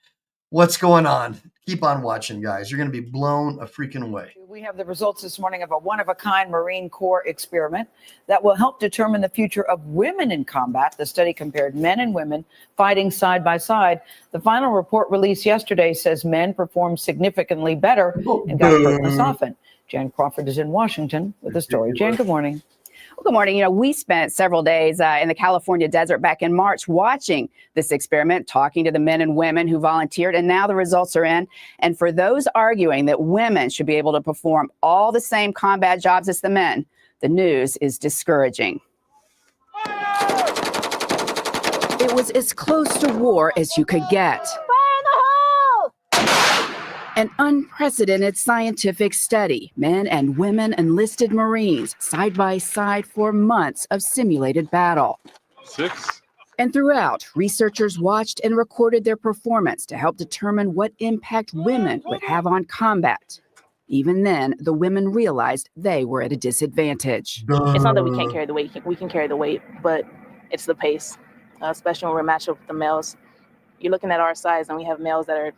S2: what's going on. Keep on watching, guys. You're going to be blown a freaking away.
S18: We have the results this morning of a one-of-a-kind Marine Corps experiment that will help determine the future of women in combat. The study compared men and women fighting side by side. The final report released yesterday says men performed significantly better and got hurt less often. Jan Crawford is in Washington with the story. Jan, good morning.
S19: Well, good morning. We spent several days in the California desert back in March watching this experiment, talking to the men and women who volunteered, and now the results are in. And for those arguing that women should be able to perform all the same combat jobs as the men, the news is discouraging. It was as close to war as you could get. An unprecedented scientific study. Men and women enlisted Marines side by side for months of simulated battle.
S15: 6.
S19: And throughout, researchers watched and recorded their performance to help determine what impact women would have on combat. Even then, the women realized they were at a disadvantage.
S20: It's not that we can't carry the weight. We can carry the weight, but it's the pace, especially when we're matched up with the males. You're looking at our size, and we have males that are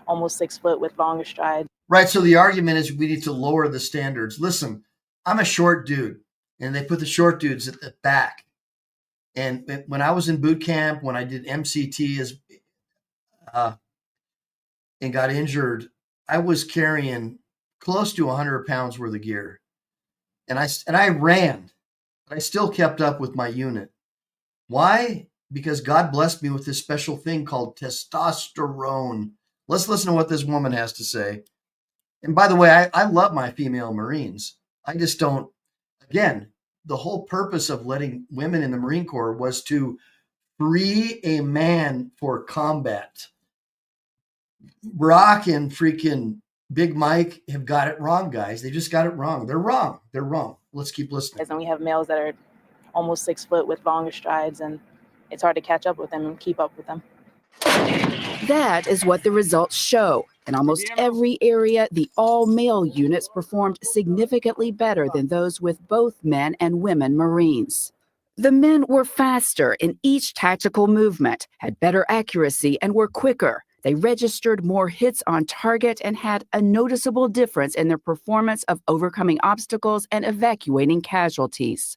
S20: almost 6 foot with longer strides.
S2: Right. So the argument is we need to lower the standards. Listen, I'm a short dude, and they put the short dudes at the back. And when I was in boot camp, when I did MCT and got injured, I was carrying close to 100 pounds worth of gear. And I ran, but I still kept up with my unit. Why? Because God blessed me with this special thing called testosterone. Let's listen to what this woman has to say. And by the way, I love my female Marines. I just don't, again, the whole purpose of letting women in the Marine Corps was to free a man for combat. Brock and freaking Big Mike have got it wrong, guys. They just got it wrong. They're wrong. They're wrong. Let's keep listening.
S20: And we have males that are almost 6 foot with longer strides, and it's hard to catch up with them and keep up with them.
S19: That is what the results show. In almost every area, the all-male units performed significantly better than those with both men and women Marines. The men were faster in each tactical movement, had better accuracy, and were quicker. They registered more hits on target and had a noticeable difference in their performance of overcoming obstacles and evacuating casualties.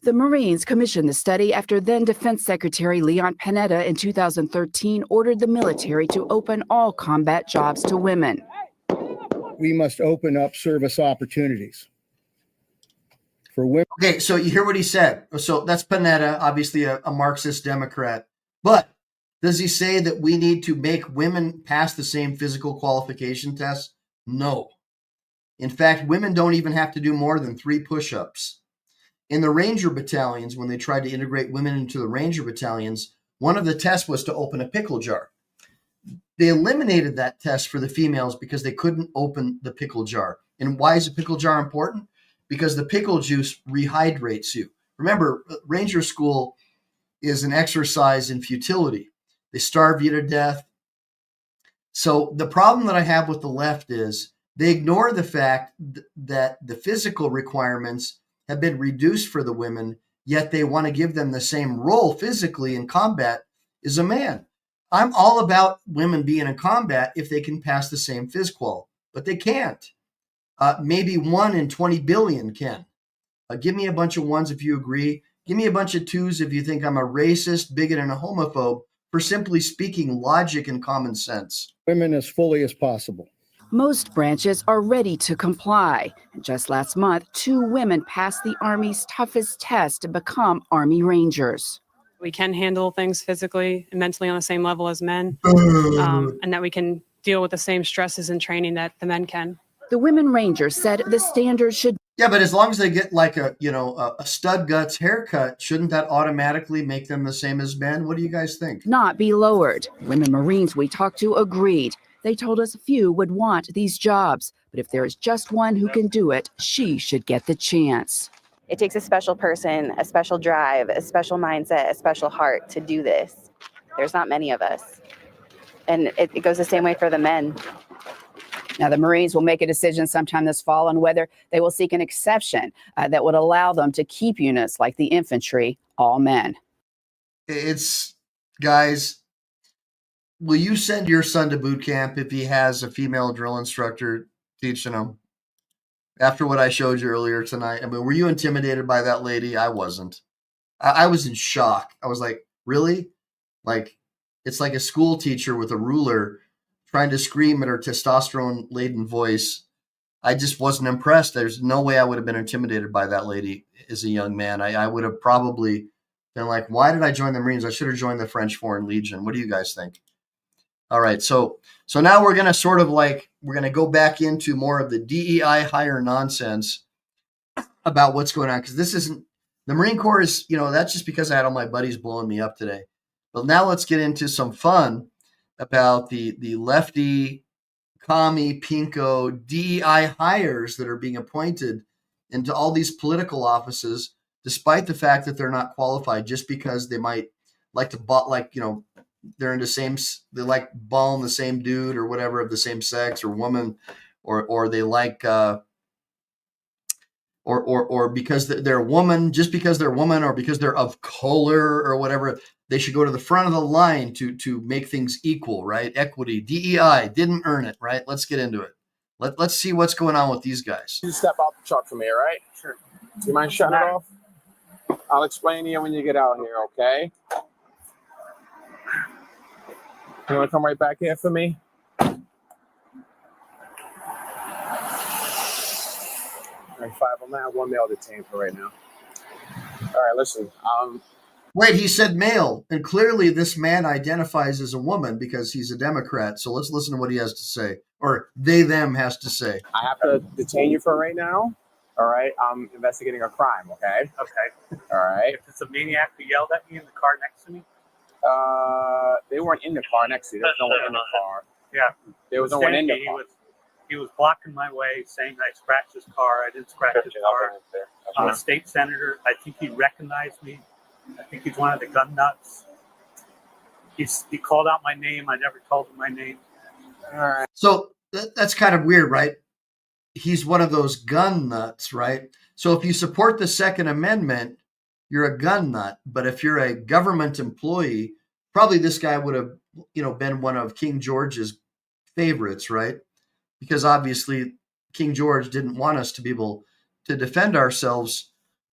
S19: The Marines commissioned the study after then Defense Secretary Leon Panetta in 2013 ordered the military to open all combat jobs to women.
S21: We must open up service opportunities for women.
S2: Okay, so you hear what he said. So that's Panetta, obviously a Marxist Democrat. But does he say that we need to make women pass the same physical qualification tests? No. In fact, women don't even have to do more than 3 push-ups. In the Ranger battalions, when they tried to integrate women into the Ranger battalions, one of the tests was to open a pickle jar. They eliminated that test for the females because they couldn't open the pickle jar. And why is a pickle jar important? Because the pickle juice rehydrates you. Remember, Ranger School is an exercise in futility. They starve you to death. So the problem that I have with the left is they ignore the fact that the physical requirements have been reduced for the women, yet they want to give them the same role physically in combat as a man. I'm all about women being in combat if they can pass the same phys qual, but they can't. Maybe 1 in 20 billion can. Give me a bunch of 1s if you agree. Give me a bunch of 2s if you think I'm a racist, bigot, and a homophobe for simply speaking logic and common sense.
S21: Women as fully as possible.
S19: Most branches are ready to comply. And just last month, 2 women passed the Army's toughest test to become Army Rangers.
S22: We can handle things physically and mentally on the same level as men, and that we can deal with the same stresses and training that the men can.
S19: The women Rangers said the standards should.
S2: Yeah, but as long as they get like a stud guts haircut, shouldn't that automatically make them the same as men? What do you guys think?
S19: Not be lowered. Women Marines we talked to agreed. They told us few would want these jobs, but if there is just one who can do it, she should get the chance.
S23: It takes a special person, a special drive, a special mindset, a special heart to do this. There's not many of us. And it goes the same way for the men.
S19: Now, the Marines will make a decision sometime this fall on whether they will seek an exception that would allow them to keep units like the infantry all men.
S2: It's, guys, will you send your son to boot camp if he has a female drill instructor teaching him? After what I showed you earlier tonight, I mean, were you intimidated by that lady? I wasn't. I was in shock. I was like, really? Like, it's like a school teacher with a ruler trying to scream at her testosterone-laden voice. I just wasn't impressed. There's no way I would have been intimidated by that lady as a young man. I would have probably been like, why did I join the Marines? I should have joined the French Foreign Legion. What do you guys think? All right, so now we're going to we're going to go back into more of the DEI hire nonsense about what's going on, because this isn't, the Marine Corps is, that's just because I had all my buddies blowing me up today. But now let's get into some fun about the lefty, commie, pinko DEI hires that are being appointed into all these political offices, despite the fact that they're not qualified, just because they might like to, they're into they like balling the same dude or whatever of the same sex or woman, or they like, or because they're a woman, just because they're a woman, or because they're of color or whatever, they should go to the front of the line to make things equal, right? Equity, DEI, didn't earn it, right? Let's get into it. Let's see what's going on with these guys.
S1: You step out the truck for me, right? Sure. Do you mind shutting it off? I'll explain to you when you get out here, okay? You want to come right back here for me? All right, 5. I'm gonna have 1 male detained for right now. All right, listen.
S2: Wait, he said male, and clearly this man identifies as a woman because he's a Democrat. So let's listen to what he has to say, or them has to say.
S1: I have to detain you for right now. All right, I'm investigating a crime. Okay.
S3: Okay.
S1: All right.
S3: If it's a maniac who yelled at me in the car next to me.
S1: They weren't in the car next to you. There was no one in the car.
S3: Yeah.
S1: There was no one in the car.
S3: He was blocking my way, saying I scratched his car. I didn't scratch his car. I'm a state senator. I think he recognized me. I think he's one of the gun nuts. He called out my name. I never told him my name.
S1: All right.
S2: So that's kind of weird, right? He's one of those gun nuts, right? So if you support the Second Amendment, you're a gun nut. But if you're a government employee, probably this guy would have, been one of King George's favorites, right? Because obviously King George didn't want us to be able to defend ourselves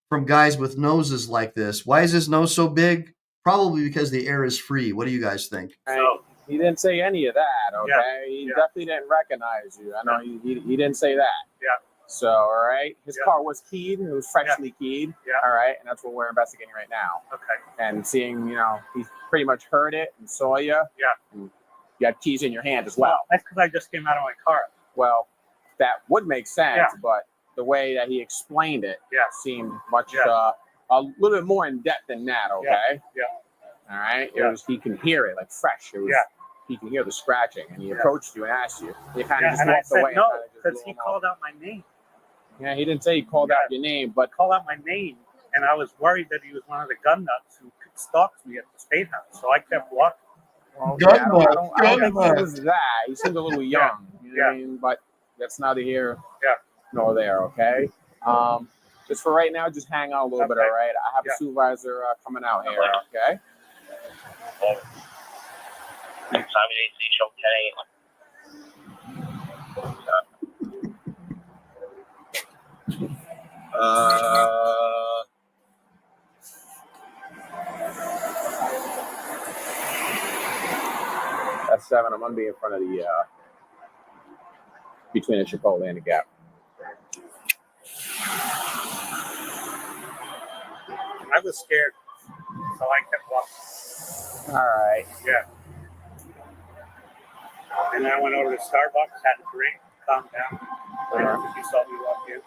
S2: from guys with noses like this. Why is his nose so big? Probably because the air is free. What do you guys think?
S1: So, he didn't say any of that, okay?
S3: Yeah,
S1: He definitely didn't recognize you. I know he didn't say that.
S3: Yeah.
S1: So, all right. His car was keyed. It was freshly keyed.
S3: Yeah.
S1: All right. And that's what we're investigating right now.
S3: Okay.
S1: And seeing, he pretty much heard it and saw you.
S3: Yeah.
S1: And you had keys in your hand as well.
S3: That's because I just came out of my car.
S1: Well, that would make sense,
S3: Yeah.
S1: but the way that he explained it
S3: Yeah.
S1: seemed much
S3: Yeah.
S1: a little bit more in depth than that, okay?
S3: Yeah.
S1: All right.
S3: Yeah.
S1: He can hear it like fresh. It was,
S3: Yeah.
S1: He can hear the scratching, and he
S3: Yeah.
S1: approached you and asked you. You kind of
S3: Yeah,
S1: just
S3: and I
S1: walked
S3: said
S1: away.
S3: no, because he called out my name.
S1: Yeah, he didn't say he called out your name, but
S3: Called out my name, and I was worried that he was one of the gun nuts who stalked me at the State House. So I kept walking.
S1: well,
S2: Gun
S1: yeah, I
S2: nut,
S1: don't
S2: gun
S1: think
S2: nut.
S1: it was that. He seemed a little young. You know what I mean? But that's neither here nor there, okay? Just for right now, just hang out a little bit, all right? I have a supervisor coming out here, okay? That's 7. I'm gonna be in front of the between the Chipotle and the Gap.
S3: I was scared, so I kept walking.
S1: All right.
S3: Yeah. And then I went over to Starbucks, had a drink, calmed down. He saw me walk in,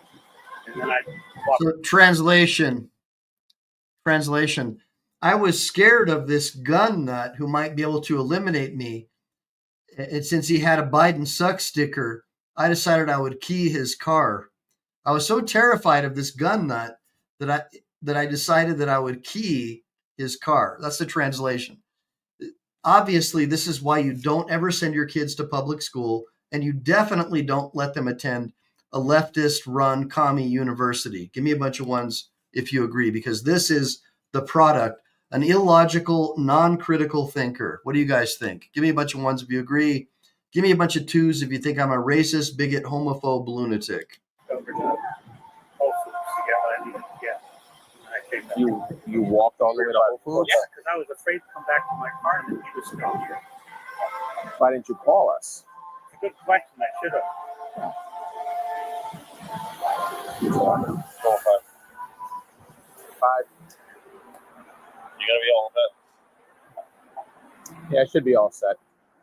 S3: and then I walked.
S2: So translation. I was scared of this gun nut who might be able to eliminate me. And since he had a Biden sucks sticker, I decided I would key his car. I was so terrified of this gun nut that I decided that I would key his car. That's the translation. Obviously, this is why you don't ever send your kids to public school, and you definitely don't let them attend a leftist-run commie university. Give me a bunch of ones if you agree, because this is the product An illogical, non-critical thinker. What do you guys think? Give me a bunch of ones if you agree. Give me a bunch of twos if you think I'm a racist, bigot, homophobe, lunatic.
S1: You walked all the way to Whole Foods?
S3: Yeah, because I was afraid to come back to my car and he was still here.
S1: Why didn't you call us?
S3: It's a good question. I should have.
S1: Five.
S4: You gotta be all set.
S1: Yeah, I should be all set.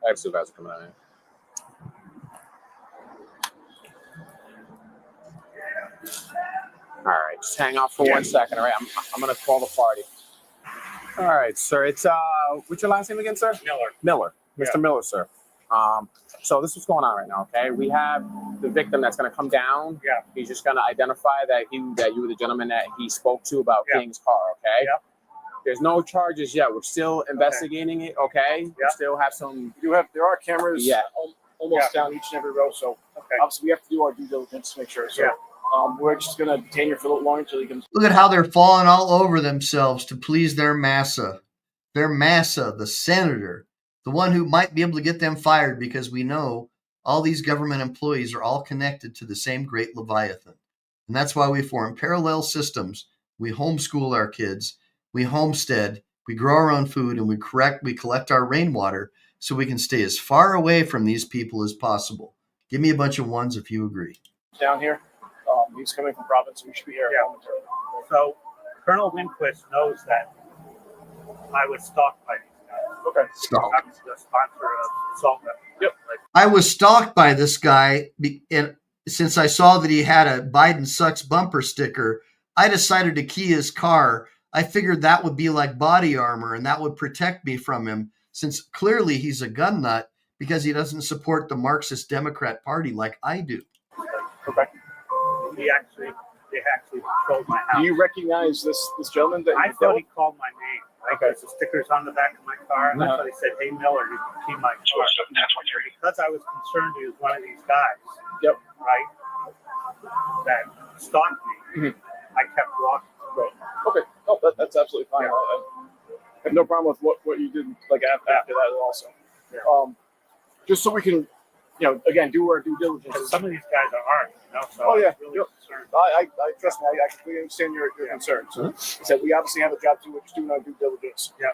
S1: I have supervisor coming out here. All right, just hang out for 1 second. All right, I'm gonna call the party. All right, sir. It's what's your last name again, sir? Miller. Mr. Miller, sir. So this is going on right now. Okay, we have the victim that's gonna come down.
S3: Yeah.
S1: He's just gonna identify that you were the gentleman that he spoke to about King's car. Okay.
S3: Yep.
S1: There's no charges yet. We're still investigating it. Okay. We still have some.
S5: There are cameras.
S1: Yeah.
S5: Almost down each and every row. So obviously we have to do our due diligence to make sure. So we're just going to detain you for a little longer until you can.
S2: Look at how they're falling all over themselves to please their massa. Their massa, the senator, the one who might be able to get them fired, because we know all these government employees are all connected to the same great Leviathan. And that's why we form parallel systems. We homeschool our kids. We homestead. We grow our own food, and we collect our rainwater so we can stay as far away from these people as possible. Give me a bunch of ones if you agree.
S5: Down here. He's coming from Providence, so we should be here.
S3: So Colonel Lindquist knows that I was stalked by these guys.
S5: Okay.
S2: Stalked.
S3: I'm the sponsor of assault.
S5: Yep.
S2: I was stalked by this guy, and since I saw that he had a Biden sucks bumper sticker, I decided to key his car. I figured that would be like body armor, and that would protect me from him, since clearly he's a gun nut because he doesn't support the Marxist Democrat Party like I do.
S3: Okay. They actually controlled my house.
S5: Do you recognize this gentleman?
S3: I thought he called my name. There's the stickers on the back of my car, and I thought he said, "Hey Miller, you can key my car." Because I was concerned he was one of these guys.
S5: Yep.
S3: Right. That stalked me. I kept walking.
S5: Right. Okay. Oh, that's absolutely fine. I have no problem with what you did after that also. Just so we can, again, do our due diligence.
S3: Some of these guys are armed, so
S5: oh yeah.
S3: I'm really concerned.
S5: I trust me. I completely understand your concern. So, so we obviously have a job to do. We're just doing our due diligence.
S3: Yeah.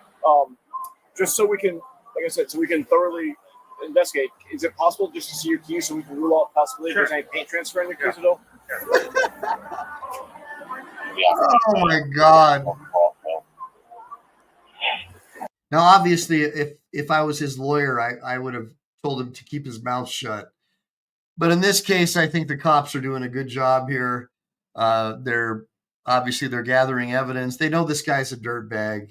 S5: Just so we can, like I said, so we can thoroughly investigate. Is it possible just to see your keys so we can rule out possibly if there's any paint transfer in the keys at all?
S2: Oh my God. Now, obviously, if I was his lawyer, I would have told him to keep his mouth shut. But in this case, I think the cops are doing a good job here. They're gathering evidence. They know this guy's a dirtbag.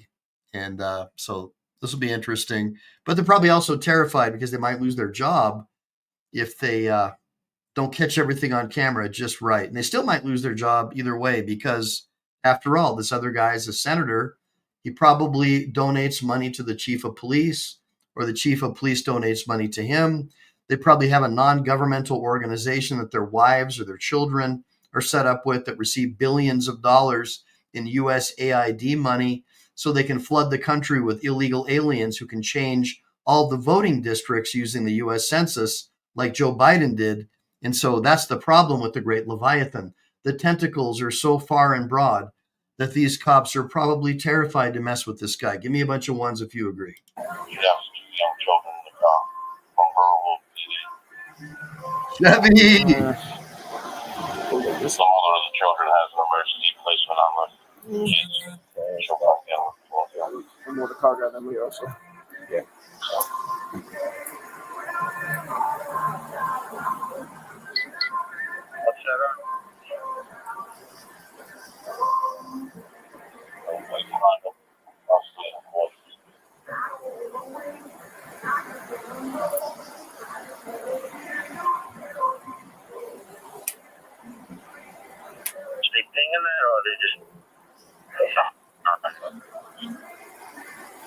S2: And so this will be interesting. But they're probably also terrified because they might lose their job if they don't catch everything on camera just right. And they still might lose their job either way because, after all, this other guy is a senator. He probably donates money to the chief of police, or the chief of police donates money to him. They probably have a non-governmental organization that their wives or their children are set up with that receive billions of dollars in USAID money so they can flood the country with illegal aliens who can change all the voting districts using the U.S. Census like Joe Biden did. And so that's the problem with the Great Leviathan. The tentacles are so far and broad that these cops are probably terrified to mess with this guy. Give me a bunch of ones if you agree.
S4: You have young children in the car.
S2: Chevy!
S4: The mother of the children has an emergency placement on the she'll come down.
S5: I'm more the car guy than we are, so. Yeah.
S4: What's that on?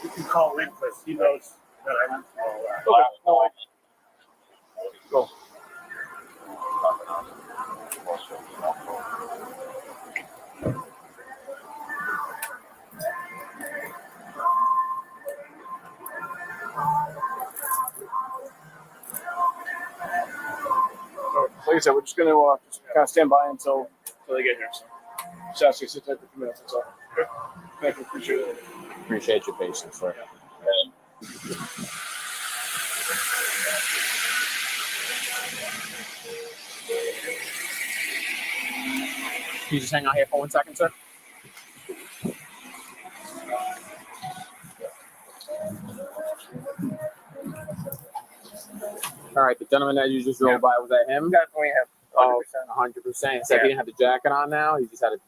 S3: You can call Lindquist. He knows that I went through all that.
S5: Okay. No, go. I said, we're just going to just kind of stand by until they get here. So just ask you to sit there for a few minutes. That's all. Okay. Thank you. Appreciate it.
S1: Appreciate your patience, sir. Can you just hang out here for 1 second, sir? All right, the gentleman that you just drove by, was that him?
S5: Definitely him. 100%.
S1: Oh, 100%. Except he didn't have the jacket on now. He just had a.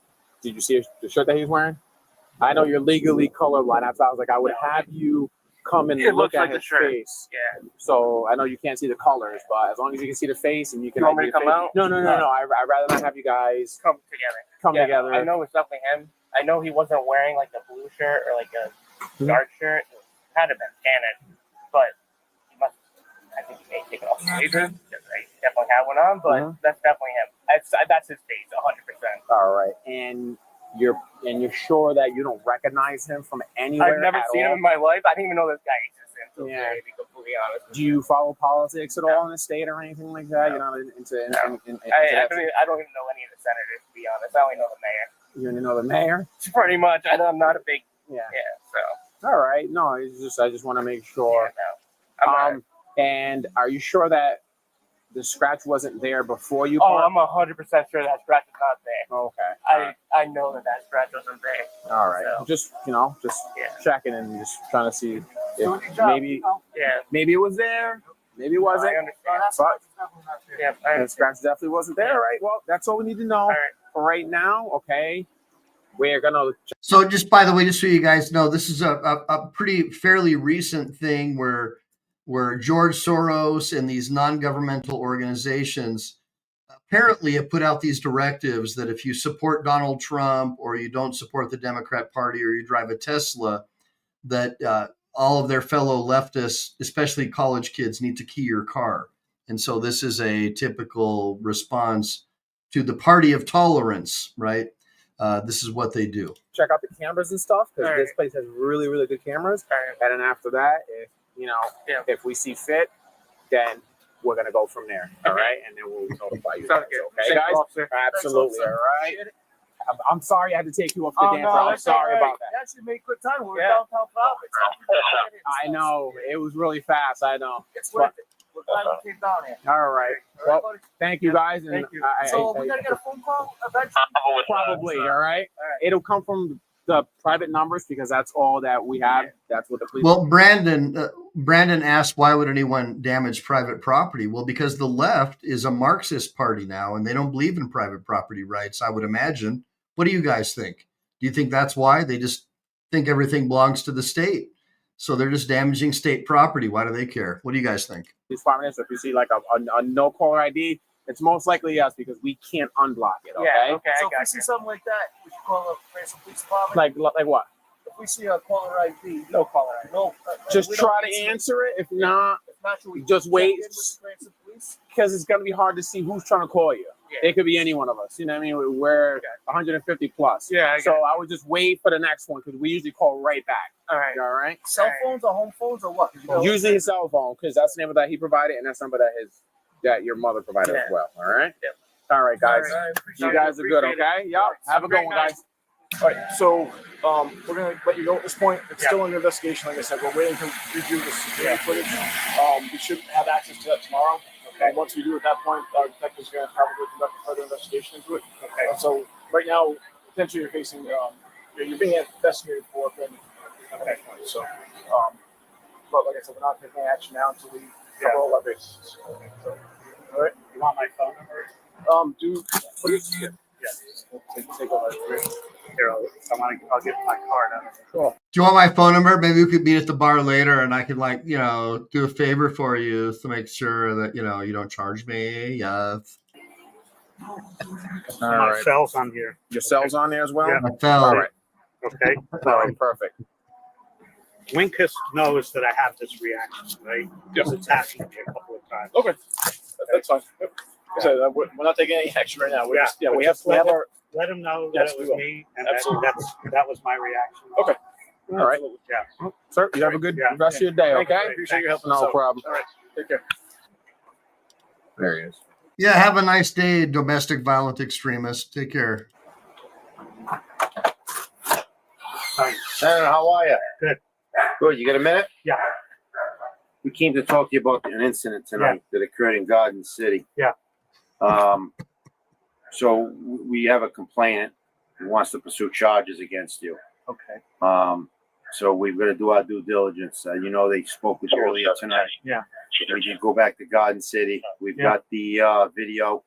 S1: Did you see the shirt that he was wearing? I know you're legally colorblind. That's why I was like, I would have you come and look at his face.
S5: Yeah.
S1: So I know you can't see the colors, but as long as you can see the face and you can.
S5: You want me to come out?
S1: No. I'd rather not have you guys
S5: come together.
S1: together.
S5: I know it's definitely him. I know he wasn't wearing like a blue shirt or like a dark shirt. It had to have been tannin, but he must. I think he may take it off the blazer. I definitely had one on, but that's definitely him. That's his face, 100%.
S1: All right, and you're sure that you don't recognize him from anywhere?
S5: I've never seen him in my life. I didn't even know this guy existed. To be completely honest.
S1: Do you follow politics at all in the state or anything like that? You're not into
S5: I don't even know any of the senators, to be honest. I only know the mayor.
S1: You only know the mayor?
S5: Pretty much. I'm not a big.
S1: Yeah.
S5: So.
S1: All right. No, I just want to make sure.
S5: Yeah, no.
S1: And are you sure that the scratch wasn't there before you?
S5: Oh, I'm 100% sure that scratch is not there.
S1: Okay.
S5: I know that scratch wasn't there.
S1: All right.
S5: So.
S1: Just checking and just trying to see if maybe it was there, maybe it wasn't.
S5: I understand.
S1: But the scratch definitely wasn't there. All right. Well, that's all we need to know for right now. Okay. We're gonna.
S2: So, just by the way, just so you guys know, this is a fairly recent thing where George Soros and these non-governmental organizations apparently have put out these directives that if you support Donald Trump or you don't support the Democrat Party or you drive a Tesla, that all of their fellow leftists, especially college kids, need to key your car. And so this is a typical response to the party of tolerance, right? This is what they do.
S1: Check out the cameras and stuff because this place has really, really good cameras. And then after that, if we see fit, then we're gonna go from there. All right, and then we'll notify you. Okay, guys? Absolutely. All right. I'm sorry I had to take you off the dance. I'm sorry about that.
S5: You actually made good time. We're downtown Providence.
S1: I know it was really fast. I know.
S5: It's worth it. We're glad you came down here.
S1: All right. Well, thank you guys. And
S5: Thank you. So we gotta get a phone call eventually.
S1: Probably. All right. It'll come from the private numbers because that's all that we have. That's what the police.
S2: Well, Brandon asked, why would anyone damage private property? Well, because the left is a Marxist party now, and they don't believe in private property rights, I would imagine. What do you guys think? Do you think that's why? They just think everything belongs to the state. So they're just damaging state property. Why do they care? What do you guys think?
S1: These 5 minutes, if you see like a no caller ID, it's most likely us because we can't unblock it. Okay.
S5: Yeah, okay. So if we see something like that, we should call the Cranston Police Department.
S1: Like what?
S5: If we see a caller ID, no caller ID, no.
S1: Just try to answer it. If not,
S5: should we
S1: just wait.
S5: Police?
S1: Because it's gonna be hard to see who's trying to call you. Yeah. It could be any one of us. You know what I mean? We're 150 plus.
S5: Yeah.
S1: I would just wait for the next one because we usually call right back.
S5: All right.
S1: All right.
S5: Cell phones or home phones or what?
S1: Usually his cell phone because that's the number that he provided and that's the number that your mother provided as well. All right.
S5: Yeah.
S1: All right, guys.
S5: All right.
S1: You guys are good. Okay. Yep. Have a good one, guys.
S5: All right, so we're going to let you go at this point. It's still under investigation. Like I said, we're waiting to review the security footage. We should have access to that tomorrow. Okay. And once we do at that point, our detectives are going to probably conduct a further investigation into it. Okay. So right now, potentially you're facing, you're being investigated for offending at that point. So, but like I said, we're not taking action now until we cover all our bases. Okay. So, all right.
S3: You want my phone number?
S5: Take all that.
S3: Here, I'll get my card out.
S5: Cool.
S2: Do you want my phone number? Maybe we could meet at the bar later and I could do a favor for you to make sure that, you don't charge me. Yes.
S3: My cell's on here.
S1: Your cell's on there as well?
S3: Yeah.
S2: My cell.
S1: All right.
S3: Okay.
S1: All right. Perfect.
S3: Winkus knows that I have this reaction, right? Because it's happened to me a couple of times.
S5: Okay. That's fine. Yep. So we're not taking any action right now. We're just, we have our.
S3: Let him know
S5: Yes,
S3: that it
S5: we
S3: was
S5: will.
S3: me, and
S5: Absolutely.
S3: that was my reaction.
S5: Okay.
S1: All right.
S3: Yeah.
S1: Well, sir, you have a good rest of your day,
S5: Thank you.
S1: okay?
S5: Appreciate your help.
S1: No problem.
S5: All right. Take care.
S1: There he is.
S2: Yeah, have a nice day, domestic violent extremist. Take care.
S6: Senator, how are you?
S3: Good.
S6: Good. You got a minute?
S3: Yeah.
S6: We came to talk to you about an incident tonight that occurred in Garden City.
S3: Yeah.
S6: So we have a complainant who wants to pursue charges against you.
S3: Okay.
S6: So we've got to do our due diligence. You know, they spoke with you earlier tonight.
S3: Yeah.
S6: We did go back to Garden City. We've got the video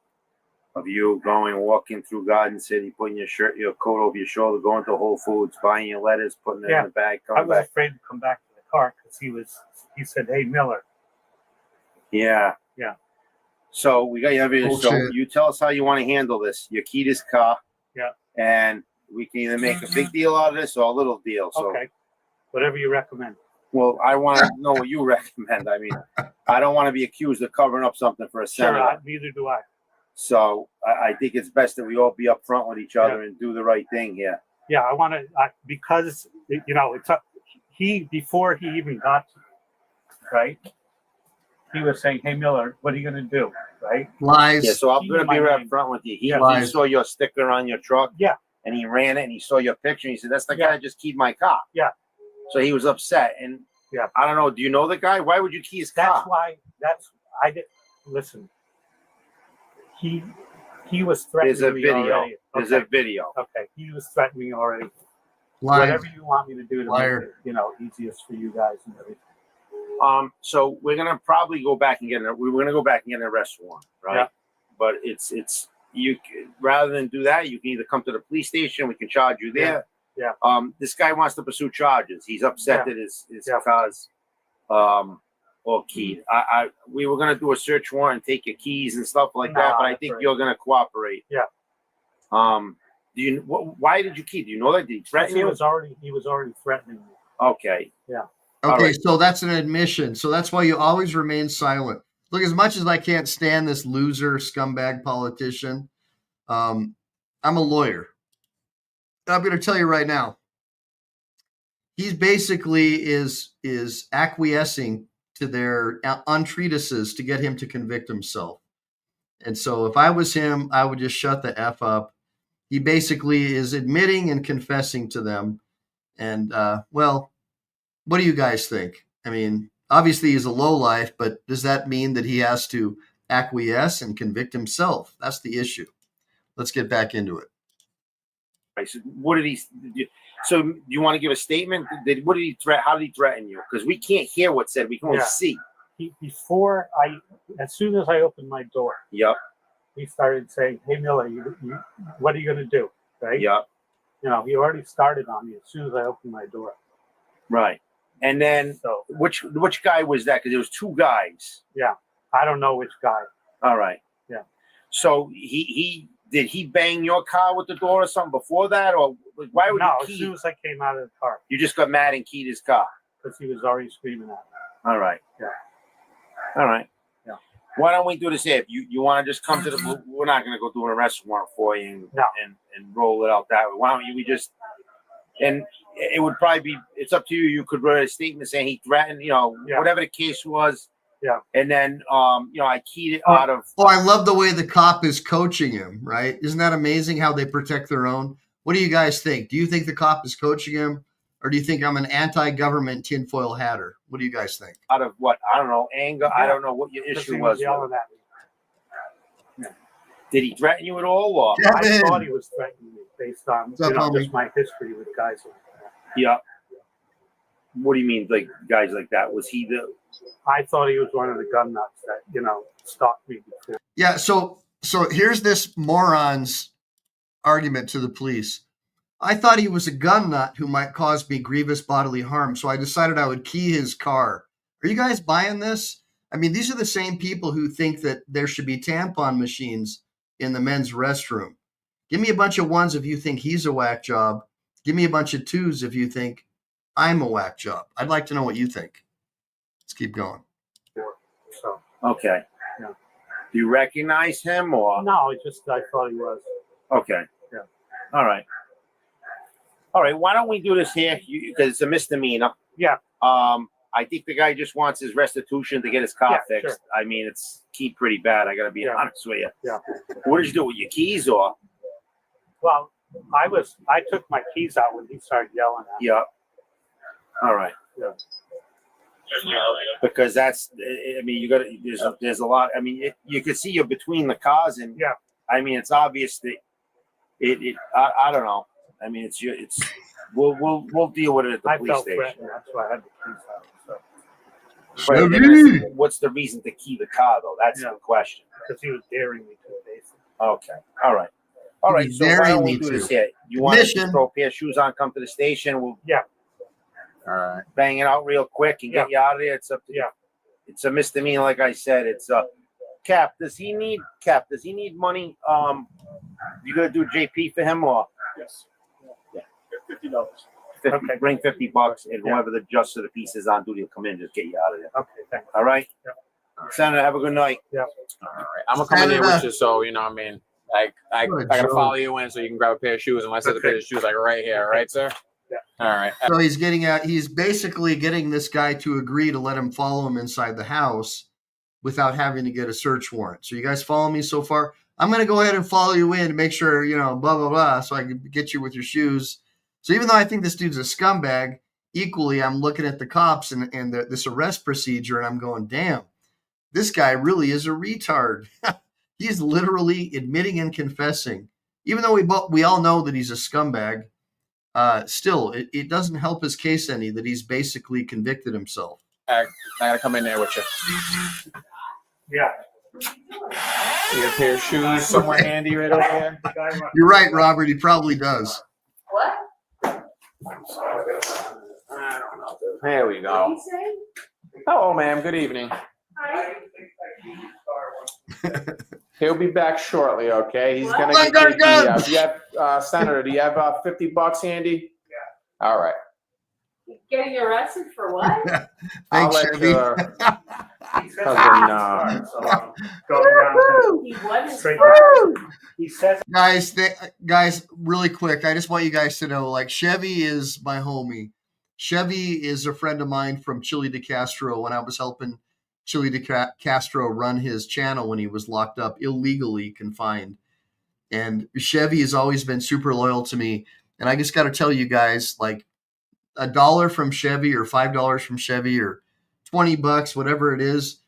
S6: of you walking through Garden City, putting your coat over your shoulder, going to Whole Foods, buying your letters, putting it in the bag,
S3: I
S6: coming
S3: was
S6: back.
S3: afraid to come back to the car because he said, "Hey, Miller."
S6: Yeah.
S3: Yeah.
S6: So we got your evidence. So
S2: Bullshit.
S6: you tell us how you want to handle this. You keyed his car.
S3: Yeah.
S6: And we can either make a big deal out of this or a little deal. So,
S3: Okay. Whatever you recommend.
S6: well, I want to know what you recommend. I mean, I don't want to be accused of covering up something for a senator.
S3: Sure. Neither do I.
S6: So I think it's best that we all be upfront with each other and do the right thing here.
S3: Yeah, I want to because it's before he even got to me, right. He was saying, "Hey Miller, what are you going to do?" Right?
S2: Lies.
S6: Yeah, so I'm
S3: He
S6: going to
S3: knew
S6: be
S3: my
S6: right
S3: name.
S6: upfront with you. He
S2: Lies.
S6: saw your sticker on your truck.
S3: Yeah.
S6: And he ran it and he saw your picture. And he said, "That's the guy that just keyed my car."
S3: Yeah.
S6: So he was upset. And I don't know. Do you know the guy? Why would you key his car?
S3: I did. Listen, he was threatening
S6: There's a
S3: me
S6: video.
S3: already.
S6: There's
S3: Okay.
S6: a video.
S3: Okay, he was threatening me already.
S2: Liar.
S3: Whatever you want me to do to
S2: Liar.
S3: make it, easiest for you guys and everything.
S6: So we're gonna probably go back and get an arrest warrant, right?
S3: Yeah.
S6: But it's you rather than do that, you can either come to the police station. We can charge you there.
S3: Yeah.
S6: This guy wants to pursue charges. He's upset that his car's all keyed. We were gonna do a search warrant and take your keys and stuff like that, but I think you're gonna cooperate.
S3: Yeah.
S6: Why did you key? Do you know that? Did he threaten
S3: He
S6: you?
S3: was already threatening me.
S6: Okay.
S3: Yeah.
S2: Okay,
S6: right.
S2: so that's an admission. So that's why you always remain silent. Look, as much as I can't stand this loser scumbag politician, I'm a lawyer. I'm going to tell you right now. He's basically is acquiescing to their untreatises to get him to convict himself. And so if I was him, I would just shut the F up. He basically is admitting and confessing to them. And, well, what do you guys think? I mean, obviously he's a lowlife, but does that mean that he has to acquiesce and convict himself? That's the issue. Let's get back into it.
S6: Right, so what did he? So do you want to give a statement? What did he threaten? How did he threaten you? Because we can't hear what's said. We can only see.
S3: As soon as I opened my door,
S6: Yep.
S3: he started saying, "Hey Miller, what are you going to do?" Right?
S6: Yep.
S3: He already started on me as soon as I opened my door.
S6: Right. And then which guy was that? Because there was two guys.
S3: Yeah, I don't know which guy.
S6: All right.
S3: Yeah.
S6: So did he bang your car with the door or something before that, or why would
S3: No,
S6: you
S3: as
S6: key?
S3: soon as I came out of the car,
S6: You just got mad and keyed his car.
S3: because he was already screaming at me.
S6: All right.
S3: Yeah.
S6: All right.
S3: Yeah.
S6: Why don't we do this here? If you want to just come to the, we're not going to go do an arrest warrant for you and roll it out that way. Why don't we just, and it would probably be, it's up to you. You could write a statement saying he threatened, whatever the case was.
S3: Yeah.
S6: And then, I keyed it out of.
S2: Oh, I love the way the cop is coaching him, right? Isn't that amazing how they protect their own? What do you guys think? Do you think the cop is coaching him? Or do you think I'm an anti-government tinfoil hatter? What do you guys think?
S6: Out of what? I don't know. Anger. I don't know what your issue was.
S3: Yelling at me.
S6: Did he threaten you at all? Or?
S3: I thought he was threatening me based on just my history with guys like that.
S6: Yeah. What do you mean, like guys like that? Was he the?
S3: I thought he was one of the gun nuts that stalked me before.
S2: Yeah. So here's this moron's argument to the police. I thought he was a gun nut who might cause me grievous bodily harm, so I decided I would key his car. Are you guys buying this? I mean, these are the same people who think that there should be tampon machines in the men's restroom. Give me a bunch of ones if you think he's a whack job. Give me a bunch of twos if you think I'm a whack job. I'd like to know what you think. Let's keep going.
S3: So
S6: Okay.
S3: Yeah.
S6: Do you recognize him or?
S3: No, I thought he was.
S6: Okay.
S3: Yeah.
S6: All right. All right. Why don't we do this here? Because it's a misdemeanor.
S3: Yeah.
S6: I think the guy just wants his restitution to get his car fixed.
S3: Sure.
S6: I mean, it's keyed pretty bad. I got to be honest with you.
S3: Yeah.
S6: What did you do with your keys, or?
S3: Well, I took my keys out when he started yelling at me.
S6: Yeah. All right.
S3: Yeah.
S6: Because that's, I mean, you got to, there's a lot. I mean, you could see you're between the cars, and I mean, it's obvious that I don't know. I mean, we'll deal with it at the police station.
S3: Threatened. That's why I had the keys out. So.
S6: But what's the reason to key the car, though? That's the question.
S3: Because he was daring me to, basically.
S6: Okay. All right. All right. So why don't we do this here? You want to throw a pair of shoes on, come to the station? We'll
S1: all right.
S6: Bang it out real quick and get you out of there. It's up to you. It's a misdemeanor, like I said. It's Cap. Does he need money? You gonna do JP for him, or?
S5: Yes.
S6: Yeah.
S5: $50.
S6: Okay. Bring $50, and whoever the justice of the peace is on duty will come in and just get you out of there.
S3: Okay, thanks.
S6: All right?
S3: Yeah.
S6: Senator, have a good night.
S3: Yeah.
S1: All right. I'm gonna come in here with you, so you know what I mean. I gotta follow you in so you can grab a pair of shoes. Unless there's a pair of shoes like right here, right, sir?
S3: Yeah.
S1: All right.
S2: So he's basically getting this guy to agree to let him follow him inside the house without having to get a search warrant. So you guys follow me so far? I'm going to go ahead and follow you in to make sure, blah, blah, blah, so I can get you with your shoes. So even though I think this dude's a scumbag, equally, I'm looking at the cops and this arrest procedure, and I'm going, damn, this guy really is a retard. He's literally admitting and confessing. Even though we all know that he's a scumbag, still, it doesn't help his case any that he's basically convicted himself.
S1: I gotta come in there with you.
S3: Yeah.
S1: You got a pair of shoes somewhere handy right over here?
S2: You're right, Robert. He probably does.
S1: What? I don't know. There we go. Hello, ma'am. Good evening. He'll be back shortly, okay? He's going to get JP. Do you have, Senator, do you have $50 handy? Yeah. All right.
S8: Getting arrested for what?
S2: Thanks, Chevy. Guys, really quick, I just want you guys to know, like, Chevy is my homie. Chevy is a friend of mine from Chili de Castro when I was helping Chili de Castro run his channel when he was locked up, illegally confined. And Chevy has always been super loyal to me. And I just got to tell you guys, like, $1 from Chevy or $5 from Chevy or $20, whatever it is,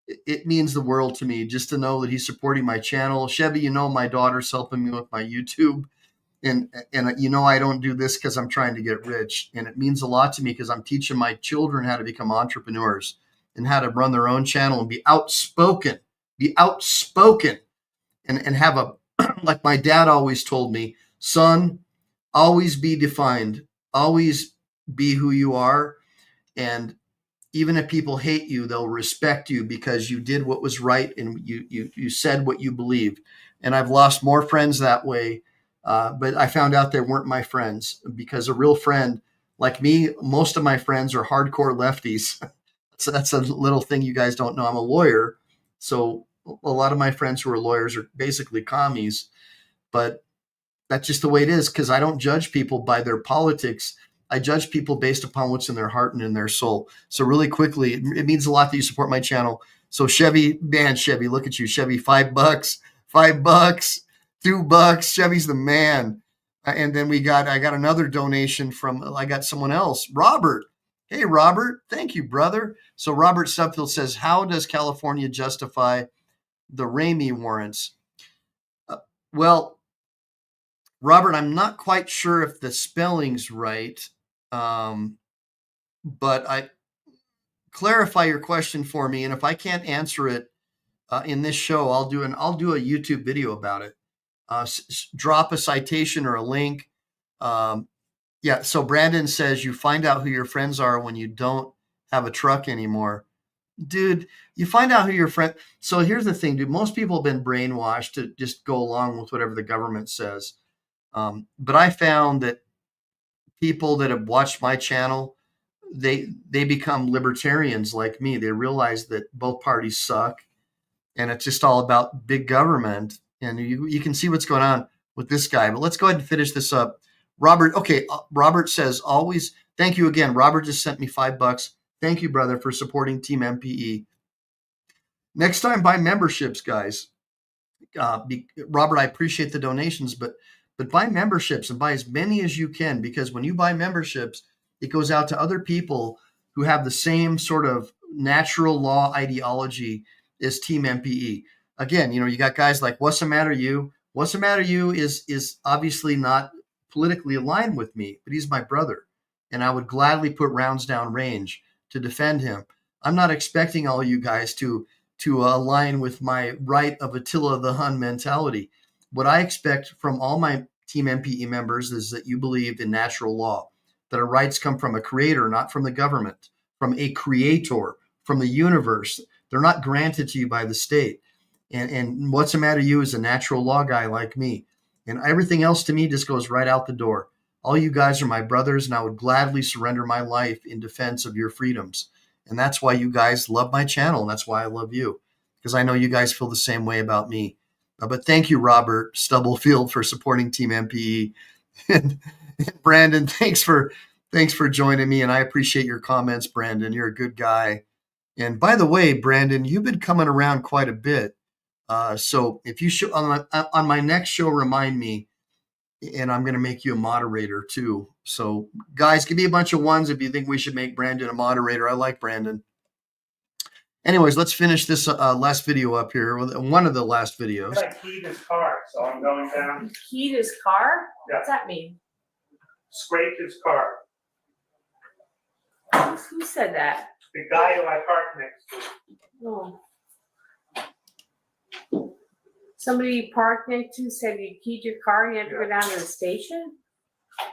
S2: it means the world to me just to know that he's supporting my channel. Chevy, my daughter's helping me with my YouTube. And I don't do this because I'm trying to get rich. And it means a lot to me because I'm teaching my children how to become entrepreneurs and how to run their own channel and be outspoken and have a, like my dad always told me, son, always be defined, always be who you are. And even if people hate you, they'll respect you because you did what was right and you said what you believed. And I've lost more friends that way. But I found out they weren't my friends, because a real friend like me, most of my friends are hardcore lefties. So that's a little thing you guys don't know. I'm a lawyer. So a lot of my friends who are lawyers are basically commies, but that's just the way it is. Cause I don't judge people by their politics. I judge people based upon what's in their heart and in their soul. So really quickly, it means a lot that you support my channel. So Chevy, look at you, Chevy, $5, $2. Chevy's the man. And then I got another donation I got someone else, Robert. Hey, Robert. Thank you, brother. So Robert Subfield says, how does California justify the Ramey warrants? Well, Robert, I'm not quite sure if the spelling's right. But clarify your question for me. And if I can't answer it in this show, I'll do a YouTube video about it. Drop a citation or a link. So Brandon says you find out who your friends are when you don't have a truck anymore. Dude, you find out who your friend. So here's the thing, dude. Most people have been brainwashed to just go along with whatever the government says. But I found that people that have watched my channel, they become libertarians like me. They realize that both parties suck and it's just all about big government. And you can see what's going on with this guy. But let's go ahead and finish this up. Robert, okay, Robert says always, thank you again. Robert just sent me $5. Thank you, brother, for supporting Team MPE. Next time, buy memberships, guys. Robert, I appreciate the donations, but buy memberships and buy as many as you can, because when you buy memberships, it goes out to other people who have the same sort of natural law ideology as Team MPE. Again, you got guys like What's the Matter You? What's the Matter You is obviously not politically aligned with me, but he's my brother, and I would gladly put rounds down range to defend him. I'm not expecting all you guys to align with my right of Attila the Hun mentality. What I expect from all my Team MPE members is that you believe in natural law, that our rights come from a creator, not from the government, from a creator, from the universe. They're not granted to you by the state. And What's the Matter You is a natural law guy like me. And everything else to me just goes right out the door. All you guys are my brothers, and I would gladly surrender my life in defense of your freedoms. And that's why you guys love my channel, and that's why I love you, because I know you guys feel the same way about me. But thank you, Robert Stubblefield, for supporting Team MPE. And Brandon, thanks for joining me, and I appreciate your comments, Brandon. You're a good guy. And by the way, Brandon, you've been coming around quite a bit. So if you show on my next show, remind me, and I'm going to make you a moderator too. So guys, give me a bunch of ones if you think we should make Brandon a moderator. I like Brandon. Anyways, let's finish this last video up here. One of the last videos.
S3: I keyed his car, so I'm going down.
S8: Keyed his car?
S3: Yeah.
S8: What's that mean?
S3: Scraped his car.
S8: Who said that?
S3: The guy who I parked next to.
S8: Oh. Somebody you parked next to said you keyed your car and you had to go down to the station?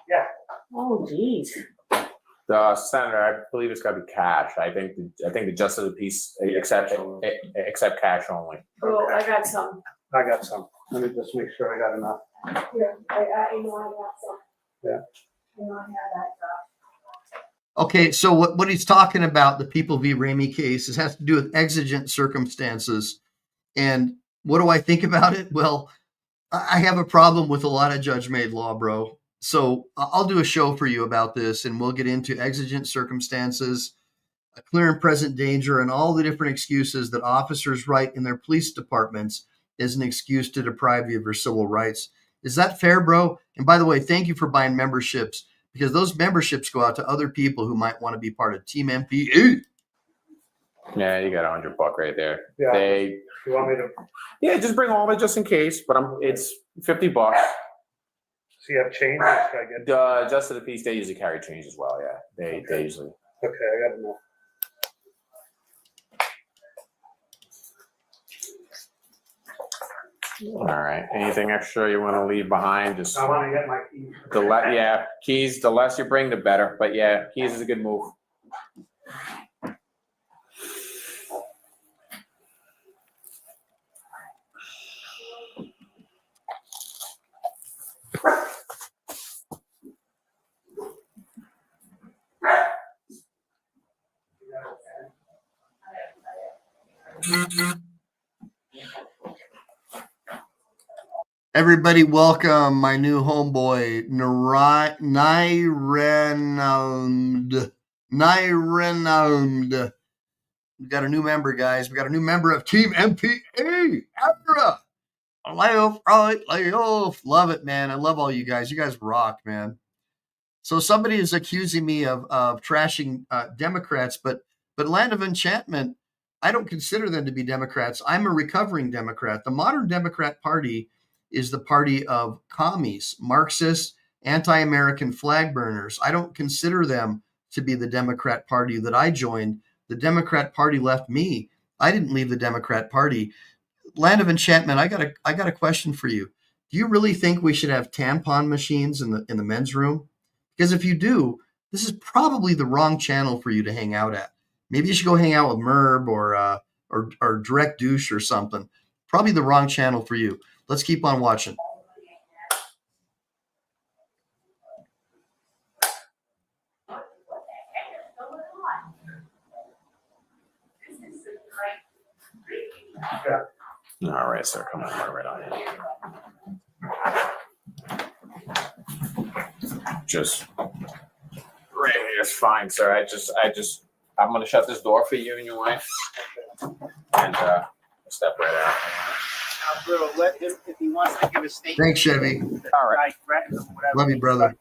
S3: Yeah.
S8: Oh, geez.
S1: The senator, I believe it's got to be cash. I think the justice of the peace accept cash only.
S8: Well, I got some.
S3: I got some. Let me just make sure I got enough.
S8: Here, I know I got some.
S3: Yeah.
S8: I know I have that stuff.
S2: Okay, so what he's talking about, the People v. Ramey case, has to do with exigent circumstances. And what do I think about it? Well, I have a problem with a lot of judge-made law, bro. So I'll do a show for you about this, and we'll get into exigent circumstances, a clear and present danger, and all the different excuses that officers write in their police departments as an excuse to deprive you of your civil rights. Is that fair, bro? And by the way, thank you for buying memberships, because those memberships go out to other people who might want to be part of Team MPE.
S1: Yeah, you got $100 right there.
S3: Yeah. You want me to?
S1: Yeah, just bring all of it just in case. But it's $50.
S3: So you have change? I get.
S1: Justice of the peace, they usually carry change as well. Yeah, they usually.
S3: Okay, I got enough.
S1: All right. Anything extra you want to leave behind? Just
S3: I want to get my keys.
S1: Keys. The less you bring, the better. But yeah, keys is a good move.
S2: Everybody, welcome my new homeboy, Nyrenald. We got a new member, guys. We got a new member of Team MPE. Afra. Layoff. Love it, man. I love all you guys. You guys rock, man. So somebody is accusing me of trashing Democrats, but Land of Enchantment, I don't consider them to be Democrats. I'm a recovering Democrat. The modern Democrat Party is the party of commies, Marxists, anti-American flag burners. I don't consider them to be the Democrat Party that I joined. The Democrat Party left me. I didn't leave the Democrat Party. Land of Enchantment, I got a question for you. Do you really think we should have tampon machines in the men's room? Because if you do, this is probably the wrong channel for you to hang out at. Maybe you should go hang out with Merb or Direct Douche or something. Probably the wrong channel for you. Let's keep on watching.
S1: All right, sir. Come on, right on in. Just right here is fine, sir. I I'm gonna shut this door for you and your wife, and step right out.
S5: I'll let him, if he wants to give a statement.
S2: Thanks, Chevy.
S1: All right.
S2: Love you, brother.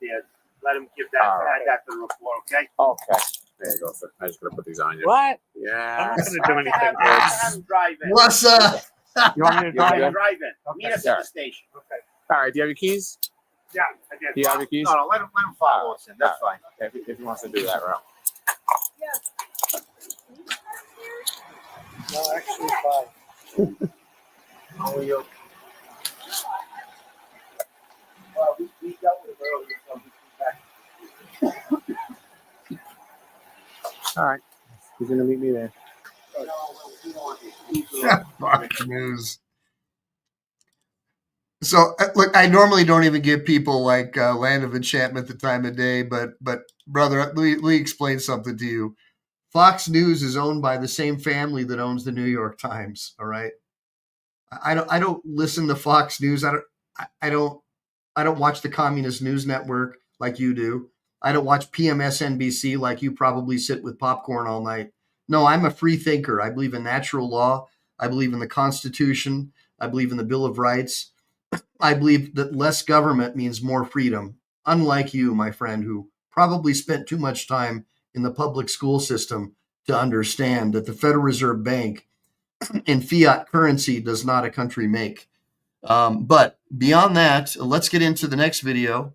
S5: Let him give that, add that to the report, okay?
S1: Okay. There you go. So I'm just gonna put these on you.
S5: What?
S1: Yeah.
S3: I'm not going to do anything.
S5: Have him drive in.
S2: What's up?
S3: You want me to drive in?
S5: Drive in. Meet us at the station. Okay.
S1: All right. Do you have your keys?
S5: Yeah, I did.
S1: Do you have your keys?
S5: No, let him follow us in. That's fine.
S1: If he wants to do that route.
S5: No, actually, fine. How are you? Well, we dealt with it earlier, so we back.
S1: All right. He's gonna meet me there.
S2: Fox News. So look, I normally don't even give people like Land of Enchantment the time of day, but brother, let me explain something to you. Fox News is owned by the same family that owns the New York Times. All right. I don't listen to Fox News. I don't watch the Communist News Network like you do. I don't watch PMSNBC like you probably sit with popcorn all night. No, I'm a free thinker. I believe in natural law. I believe in the Constitution. I believe in the Bill of Rights. I believe that less government means more freedom. Unlike you, my friend, who probably spent too much time in the public school system to understand that the Federal Reserve Bank and fiat currency does not a country make. But beyond that, let's get into the next video.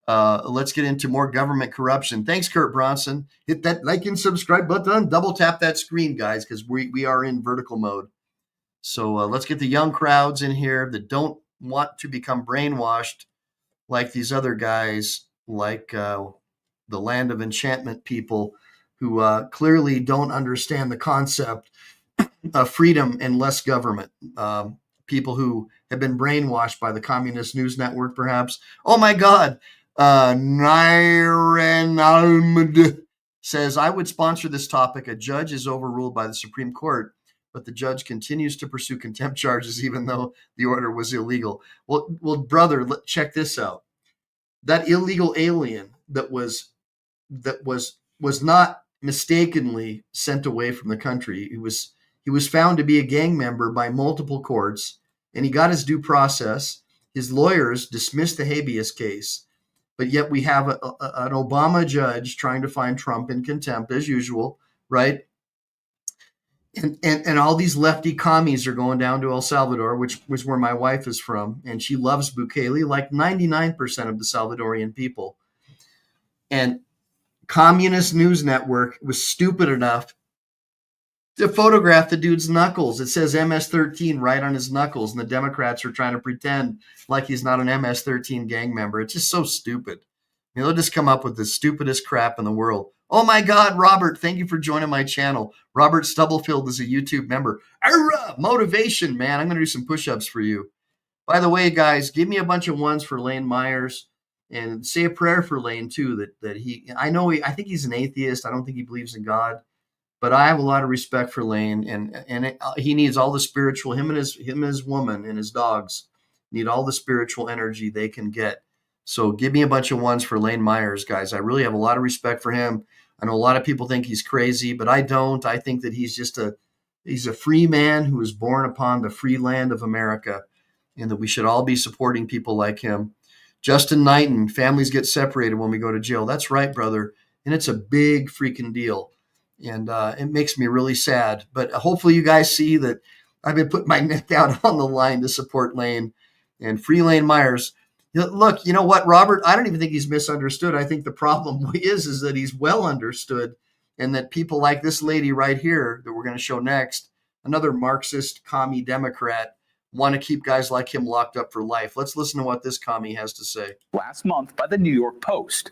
S2: Let's get into more government corruption. Thanks, Kurt Bronson. Hit that like and subscribe button. Double tap that screen, guys, because we are in vertical mode. So let's get the young crowds in here that don't want to become brainwashed like these other guys, like the Land of Enchantment people who clearly don't understand the concept of freedom and less government. People who have been brainwashed by the Communist News Network, perhaps. Oh my God. Nyren Almd says, I would sponsor this topic. A judge is overruled by the Supreme Court, but the judge continues to pursue contempt charges even though the order was illegal. Well, brother, check this out. That illegal alien that was not mistakenly sent away from the country. He was found to be a gang member by multiple courts, and he got his due process. His lawyers dismissed the habeas case. But yet we have an Obama judge trying to find Trump in contempt, as usual, right? And all these lefty commies are going down to El Salvador, which was where my wife is from, and she loves Bukele, like 99% of the Salvadorian people. And Communist News Network was stupid enough to photograph the dude's knuckles. It says MS-13 right on his knuckles, and the Democrats are trying to pretend like he's not an MS-13 gang member. It's just so stupid. They'll just come up with the stupidest crap in the world. Oh my God, Robert, thank you for joining my channel. Robert Stubblefield is a YouTube member. Motivation, man. I'm going to do some push-ups for you. By the way, guys, give me a bunch of ones for Lane Myers, and say a prayer for Lane too. I think he's an atheist. I don't think he believes in God. But I have a lot of respect for Lane, and he needs all the spiritual. Him and his woman and his dogs need all the spiritual energy they can get. So give me a bunch of ones for Lane Myers, guys. I really have a lot of respect for him. I know a lot of people think he's crazy, but I don't. I think that he's a free man who was born upon the free land of America, and that we should all be supporting people like him. Justin Knighton, families get separated when we go to jail. That's right, brother, and it's a big freaking deal. And it makes me really sad. But hopefully you guys see that I've been putting my neck out on the line to support Lane and free Lane Myers. Look, you know what, Robert? I don't even think he's misunderstood. I think the problem is that he's well understood, and that people like this lady right here that we're going to show next, another Marxist commie Democrat, want to keep guys like him locked up for life. Let's listen to what this commie has to say.
S7: Last month by the New York Post.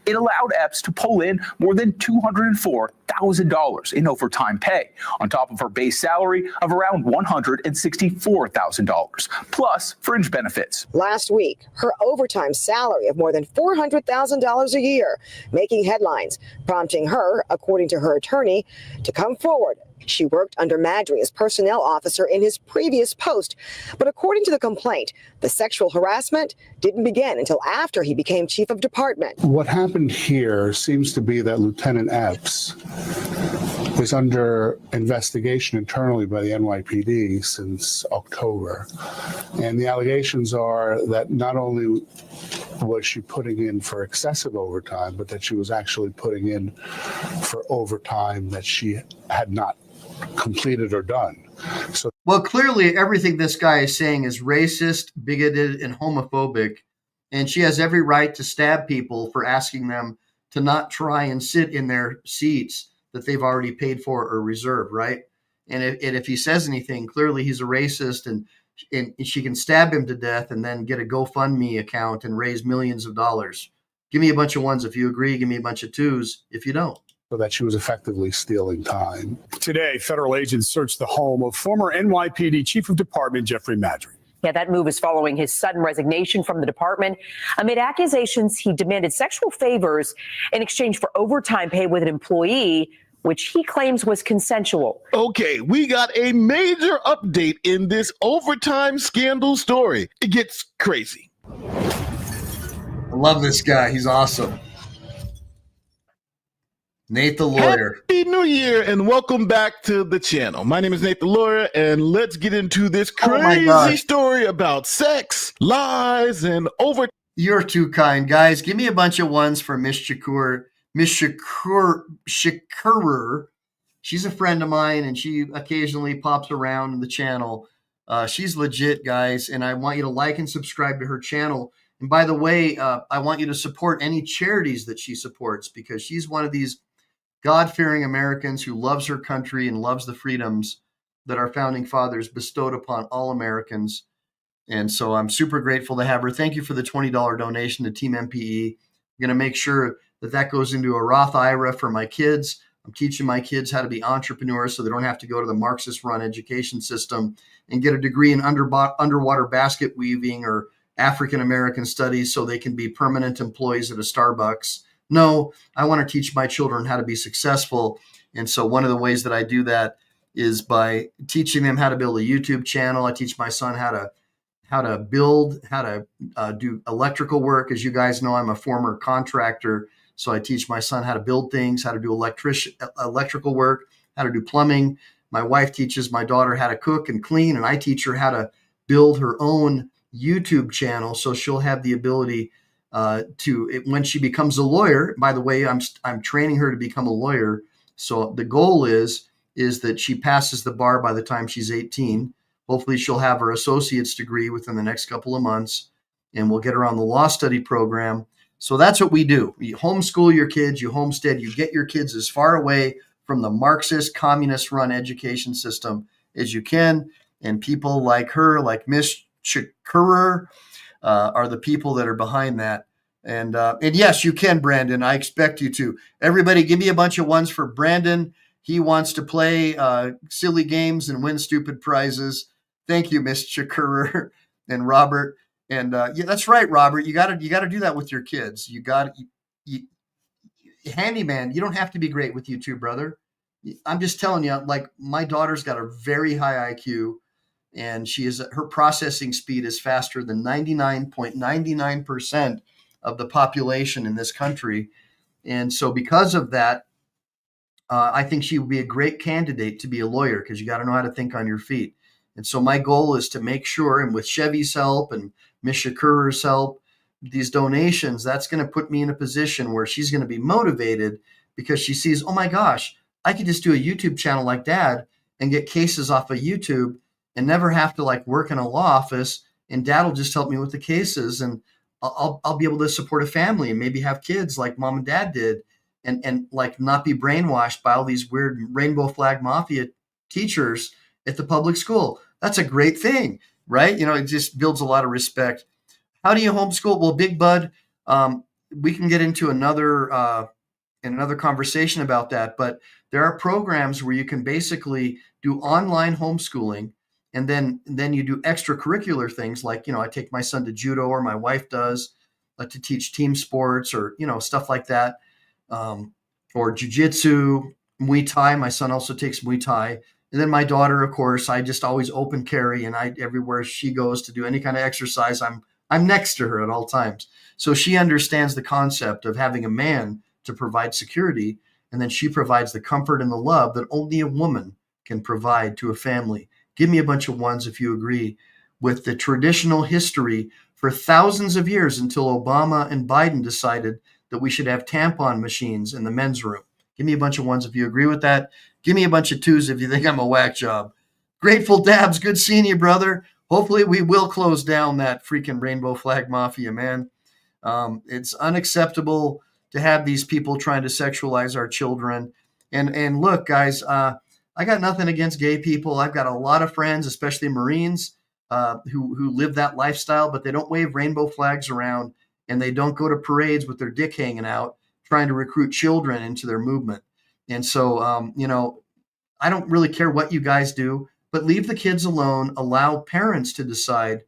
S7: It allowed Epps to pull in more than $204,000 in overtime pay, on top of her base salary of around $164,000, plus fringe benefits.
S9: Last week, her overtime salary of more than $400,000 a year, making headlines, prompting her, according to her attorney, to come forward She worked under Madry as personnel officer in his previous post, but according to the complaint, the sexual harassment didn't begin until after he became chief of department.
S10: What happened here seems to be that Lieutenant Epps is under investigation internally by the NYPD since October. And the allegations are that not only was she putting in for excessive overtime, but that she was actually putting in for overtime that she had not completed or done. So,
S2: well, clearly everything this guy is saying is racist, bigoted, and homophobic. And she has every right to stab people for asking them to not try and sit in their seats that they've already paid for or reserved, right? And if he says anything, clearly he's a racist, and she can stab him to death and then get a GoFundMe account and raise millions of dollars. Give me a bunch of ones if you agree. Give me a bunch of twos if you don't.
S10: So that she was effectively stealing time.
S12: Today, federal agents searched the home of former NYPD Chief of Department Jeffrey Madry.
S14: Yeah, that move is following his sudden resignation from the department amid accusations he demanded sexual favors in exchange for overtime pay with an employee, which he claims was consensual.
S24: Okay, we got a major update in this overtime scandal story. It gets crazy.
S2: I love this guy. He's awesome. Nate the Lawyer.
S24: Happy New Year and welcome back to the channel. My name is Nate the Lawyer, and let's get into this crazy story about sex, lies, and overtime.
S2: You're too kind, guys. Give me a bunch of ones for Miss Shakur. She's a friend of mine, and she occasionally pops around the channel. She's legit, guys, and I want you to like and subscribe to her channel. And by the way, I want you to support any charities that she supports, because she's one of these God-fearing Americans who loves her country and loves the freedoms that our founding fathers bestowed upon all Americans. And so I'm super grateful to have her. Thank you for the $20 donation to Team MPE. I'm going to make sure that goes into a Roth IRA for my kids. I'm teaching my kids how to be entrepreneurs so they don't have to go to the Marxist-run education system and get a degree in underwater basket weaving or African-American studies so they can be permanent employees at a Starbucks. No, I want to teach my children how to be successful. And so one of the ways that I do that is by teaching them how to build a YouTube channel. I teach my son how to build, how to do electrical work. As you guys know, I'm a former contractor. So I teach my son how to build things, how to do electrical work, how to do plumbing. My wife teaches my daughter how to cook and clean, and I teach her how to build her own YouTube channel so she'll have the ability when she becomes a lawyer. By the way, I'm training her to become a lawyer. So the goal is that she passes the bar by the time she's 18. Hopefully she'll have her associate's degree within the next couple of months, and we'll get her on the law study program. So that's what we do. You homeschool your kids, you homestead, you get your kids as far away from the Marxist, communist-run education system as you can. And people like her, like Miss Shakur, are the people that are behind that. And yes, you can, Brandon. I expect you to. Everybody, give me a bunch of ones for Brandon. He wants to play silly games and win stupid prizes. Thank you, Miss Shakur and Robert. And yeah, that's right, Robert. You got to do that with your kids. Handyman. You don't have to be great with YouTube, brother. I'm just telling you. Like, my daughter's got a very high IQ, and her processing speed is faster than 99.99% of the population in this country. And so because of that, I think she would be a great candidate to be a lawyer, because you got to know how to think on your feet. And so my goal is to make sure, and with Chevy's help and Ms. Shakur's help, these donations, that's going to put me in a position where she's going to be motivated, because she sees, oh my gosh, I could just do a YouTube channel like Dad and get cases off of YouTube and never have to work in a law office, and Dad will just help me with the cases, and I'll be able to support a family and maybe have kids like Mom and Dad did, and not be brainwashed by all these weird rainbow flag mafia teachers at the public school. That's a great thing, right? It just builds a lot of respect. How do you homeschool? Well, Big Bud, we can get into another conversation about that, but there are programs where you can basically do online homeschooling, and then you do extracurricular things like, I take my son to judo, or my wife does, to teach team sports, or, stuff like that, or jujitsu, Muay Thai. My son also takes Muay Thai. And then my daughter, of course, I just always open carry, and everywhere she goes to do any kind of exercise, I'm next to her at all times. So she understands the concept of having a man to provide security, and then she provides the comfort and the love that only a woman can provide to a family. Give me a bunch of ones if you agree with the traditional history for thousands of years until Obama and Biden decided that we should have tampon machines in the men's room. Give me a bunch of ones if you agree with that. Give me a bunch of twos if you think I'm a whack job. Grateful Dabs, good seeing you, brother. Hopefully we will close down that freaking rainbow flag mafia, man. It's unacceptable to have these people trying to sexualize our children. And look, guys, I got nothing against gay people. I've got a lot of friends, especially Marines, who live that lifestyle, but they don't wave rainbow flags around, and they don't go to parades with their dick hanging out, trying to recruit children into their movement. And so, I don't really care what you guys do, but leave the kids alone. Allow parents to decide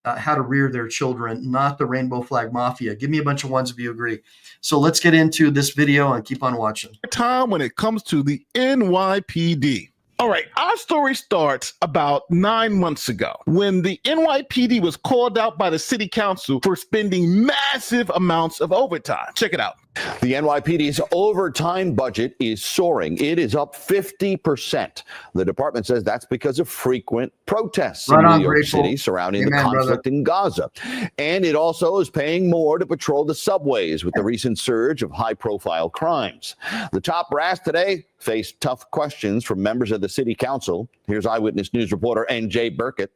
S2: how to rear their children, not the rainbow flag mafia. Give me a bunch of ones if you agree. So let's get into this video and keep on watching.
S24: Time when it comes to the NYPD. All right, our story starts about 9 months ago when the NYPD was called out by the city council for spending massive amounts of overtime. Check it out.
S11: The NYPD's overtime budget is soaring. It is up 50%. The department says that's because of frequent protests in New York City surrounding the conflict in Gaza. And it also is paying more to patrol the subways with the recent surge of high-profile crimes. The top brass today faced tough questions from members of the city council. Here's Eyewitness News reporter N.J. Burkett.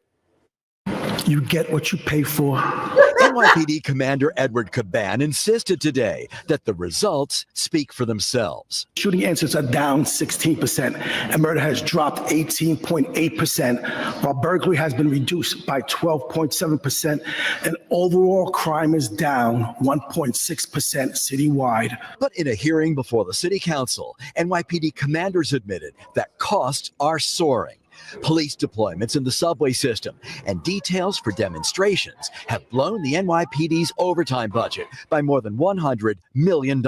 S13: You get what you pay for.
S16: NYPD Commander Edward Caban insisted today that the results speak for themselves.
S13: Shooting incidents are down 16%, and murder has dropped 18.8%, while burglary has been reduced by 12.7%, and overall crime is down 1.6% citywide.
S16: But in a hearing before the city council, NYPD commanders admitted that costs are soaring. Police deployments in the subway system and details for demonstrations have blown the NYPD's overtime budget by more than $100 million,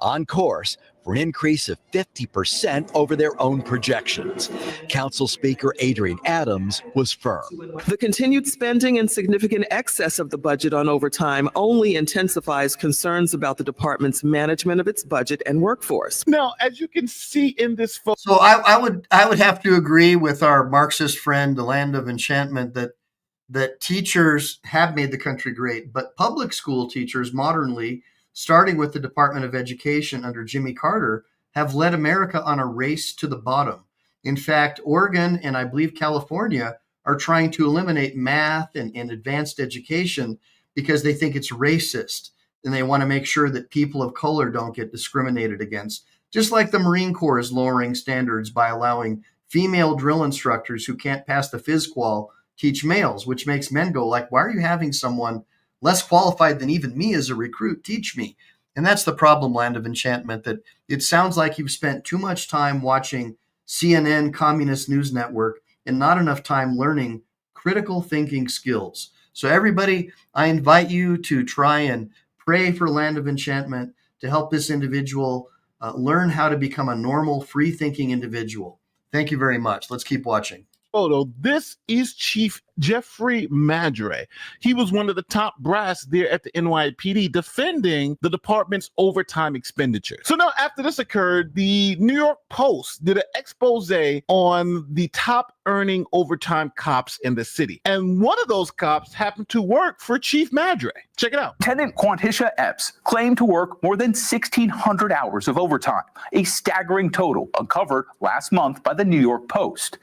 S16: on course for an increase of 50% over their own projections. Council Speaker Adrian Adams was firm.
S17: The continued spending and significant excess of the budget on overtime only intensifies concerns about the department's management of its budget and workforce.
S24: Now, as you can see in this photo,
S2: so I would have to agree with our Marxist friend, the Land of Enchantment, that teachers have made the country great, but public school teachers modernly, starting with the Department of Education under Jimmy Carter, have led America on a race to the bottom. In fact, Oregon and I believe California are trying to eliminate math and advanced education because they think it's racist, and they want to make sure that people of color don't get discriminated against. Just like the Marine Corps is lowering standards by allowing female drill instructors who can't pass the phys qual teach males, which makes men go like, why are you having someone less qualified than even me as a recruit teach me? And that's the problem, Land of Enchantment, that it sounds like you've spent too much time watching CNN, Communist News Network, and not enough time learning critical thinking skills. So everybody, I invite you to try and pray for Land of Enchantment to help this individual learn how to become a normal, free-thinking individual. Thank you very much. Let's keep watching.
S24: Photo. This is Chief Jeffrey Madre. He was one of the top brass there at the NYPD defending the department's overtime expenditure. So now after this occurred, the New York Post did an expose on the top earning overtime cops in the city. And one of those cops happened to work for Chief Madre. Check it out.
S7: Lieutenant Quantisha Epps claimed to work more than 1,600 hours of overtime, a staggering total uncovered last month by the New York Post.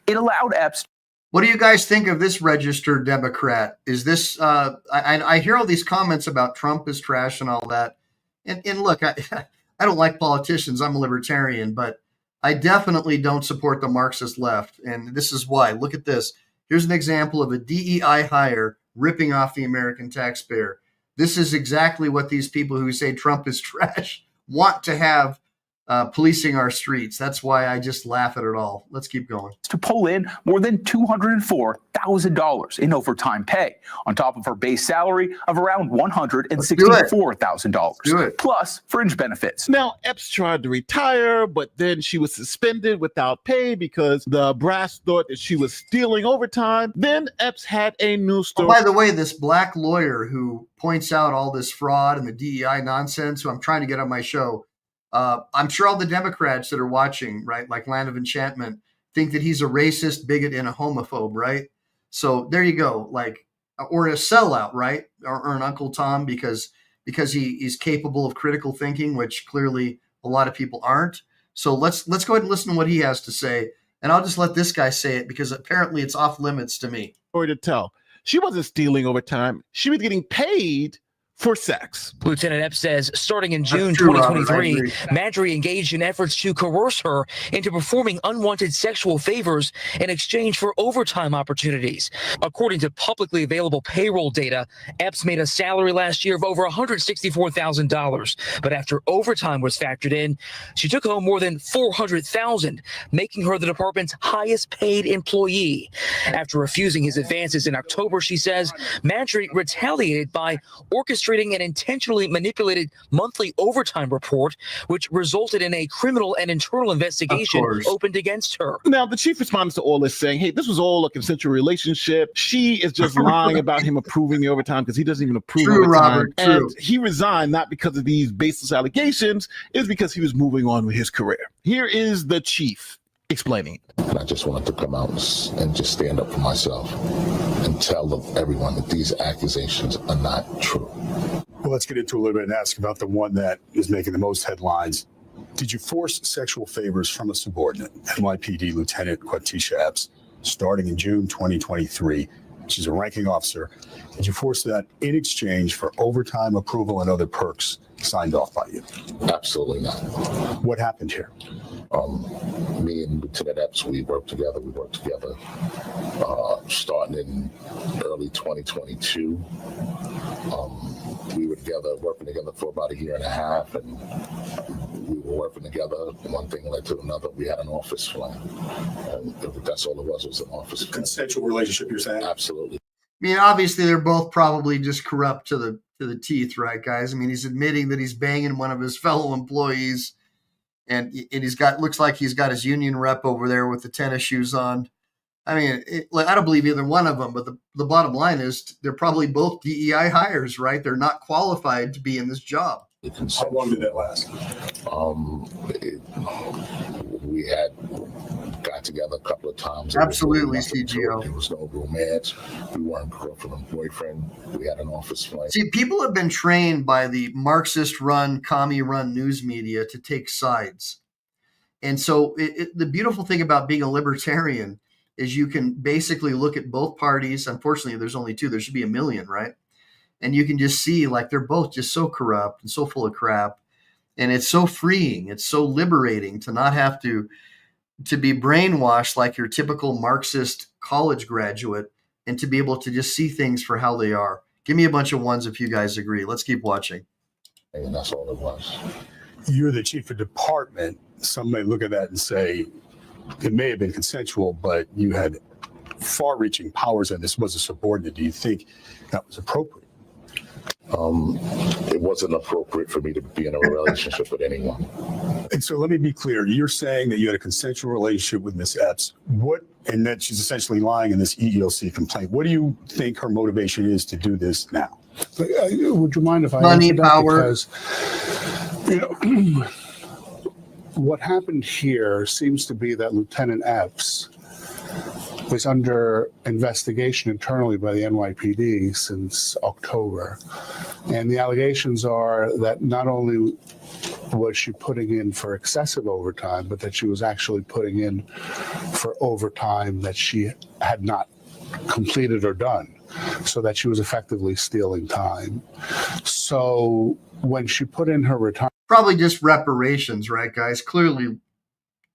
S7: It allowed Epps.
S2: What do you guys think of this registered Democrat? Is this, I hear all these comments about Trump is trash and all that. And look, I don't like politicians. I'm a libertarian, but I definitely don't support the Marxist left. And this is why. Look at this. Here's an example of a DEI hire ripping off the American taxpayer. This is exactly what these people who say Trump is trash want to have policing our streets. That's why I just laugh at it all. Let's keep going.
S7: To pull in more than $204,000 in overtime pay on top of her base salary of around $164,000, plus fringe benefits.
S24: Now, Epps tried to retire, but then she was suspended without pay because the brass thought that she was stealing overtime. Then Epps had a new story.
S2: Oh, by the way, this black lawyer who points out all this fraud and the DEI nonsense, who I'm trying to get on my show, I'm sure all the Democrats that are watching, right, like Land of Enchantment, think that he's a racist, bigot, and a homophobe, right? So there you go, like, or a sellout, right, or an Uncle Tom because he's capable of critical thinking, which clearly a lot of people aren't. So let's go ahead and listen to what he has to say, and I'll just let this guy say it because apparently it's off limits to me.
S24: Story to tell. She wasn't stealing overtime. She was getting paid for sex.
S15: Lieutenant Epps says starting in June 2023, Madry engaged in efforts to coerce her into performing unwanted sexual favors in exchange for overtime opportunities. According to publicly available payroll data, Epps made a salary last year of over $164,000. But after overtime was factored in, she took home more than $400,000, making her the department's highest paid employee. After refusing his advances in October, she says Madry retaliated by orchestrating an intentionally manipulated monthly overtime report, which resulted in a criminal and internal investigation opened against her.
S24: Now, the chief responds to all this saying, hey, this was all a consensual relationship. She is just lying about him approving the overtime because he doesn't even approve overtime. And he resigned not because of these baseless allegations, it's because he was moving on with his career. Here is the chief explaining.
S18: And I just wanted to come out and just stand up for myself and tell everyone that these accusations are not true.
S12: Well, let's get into a little bit and ask about the one that is making the most headlines. Did you force sexual favors from a subordinate, NYPD Lieutenant Quatisha Epps, starting in June 2023? She's a ranking officer. Did you force that in exchange for overtime approval and other perks signed off by you?
S18: Absolutely not.
S12: What happened here?
S18: Me and Lieutenant Epps, we worked together starting in early 2022. We were working together for about a year and a half, and we were working together. One thing led to another. We had an office plan, and that's all it was an office plan.
S12: Consensual relationship, you're saying?
S18: Absolutely.
S2: I mean, obviously, they're both probably just corrupt to the teeth, right, guys? I mean, he's admitting that he's banging one of his fellow employees, and looks like he's got his union rep over there with the tennis shoes on. I mean, I don't believe either one of them, but the bottom line is they're probably both DEI hires, right? They're not qualified to be in this job.
S12: How long did that last?
S18: We had got together a couple of times.
S2: Absolutely, CGO.
S18: There was no romance. We weren't girlfriend and boyfriend. We had an office plan.
S2: See, people have been trained by the Marxist-run, commie-run news media to take sides. And so the beautiful thing about being a libertarian is you can basically look at both parties. Unfortunately, there's only two. There should be a million, right? And you can just see like they're both just so corrupt and so full of crap. And it's so freeing. It's so liberating to not have to be brainwashed like your typical Marxist college graduate and to be able to just see things for how they are. Give me a bunch of ones if you guys agree. Let's keep watching.
S18: And that's all it was.
S12: You're the chief of department. Some may look at that and say it may have been consensual, but you had far-reaching powers and this was a subordinate. Do you think that was appropriate?
S18: It wasn't appropriate for me to be in a relationship with anyone.
S12: And so let me be clear. You're saying that you had a consensual relationship with Ms. Epps. And that she's essentially lying in this EEOC complaint. What do you think her motivation is to do this now?
S10: Would you mind if I
S2: money,
S10: answer that?
S2: power?
S10: Because, what happened here seems to be that Lieutenant Epps was under investigation internally by the NYPD since October. And the allegations are that not only was she putting in for excessive overtime, but that she was actually putting in for overtime that she had not completed or done, so that she was effectively stealing time. So when she put in her retirement,
S2: probably just reparations, right, guys? Clearly,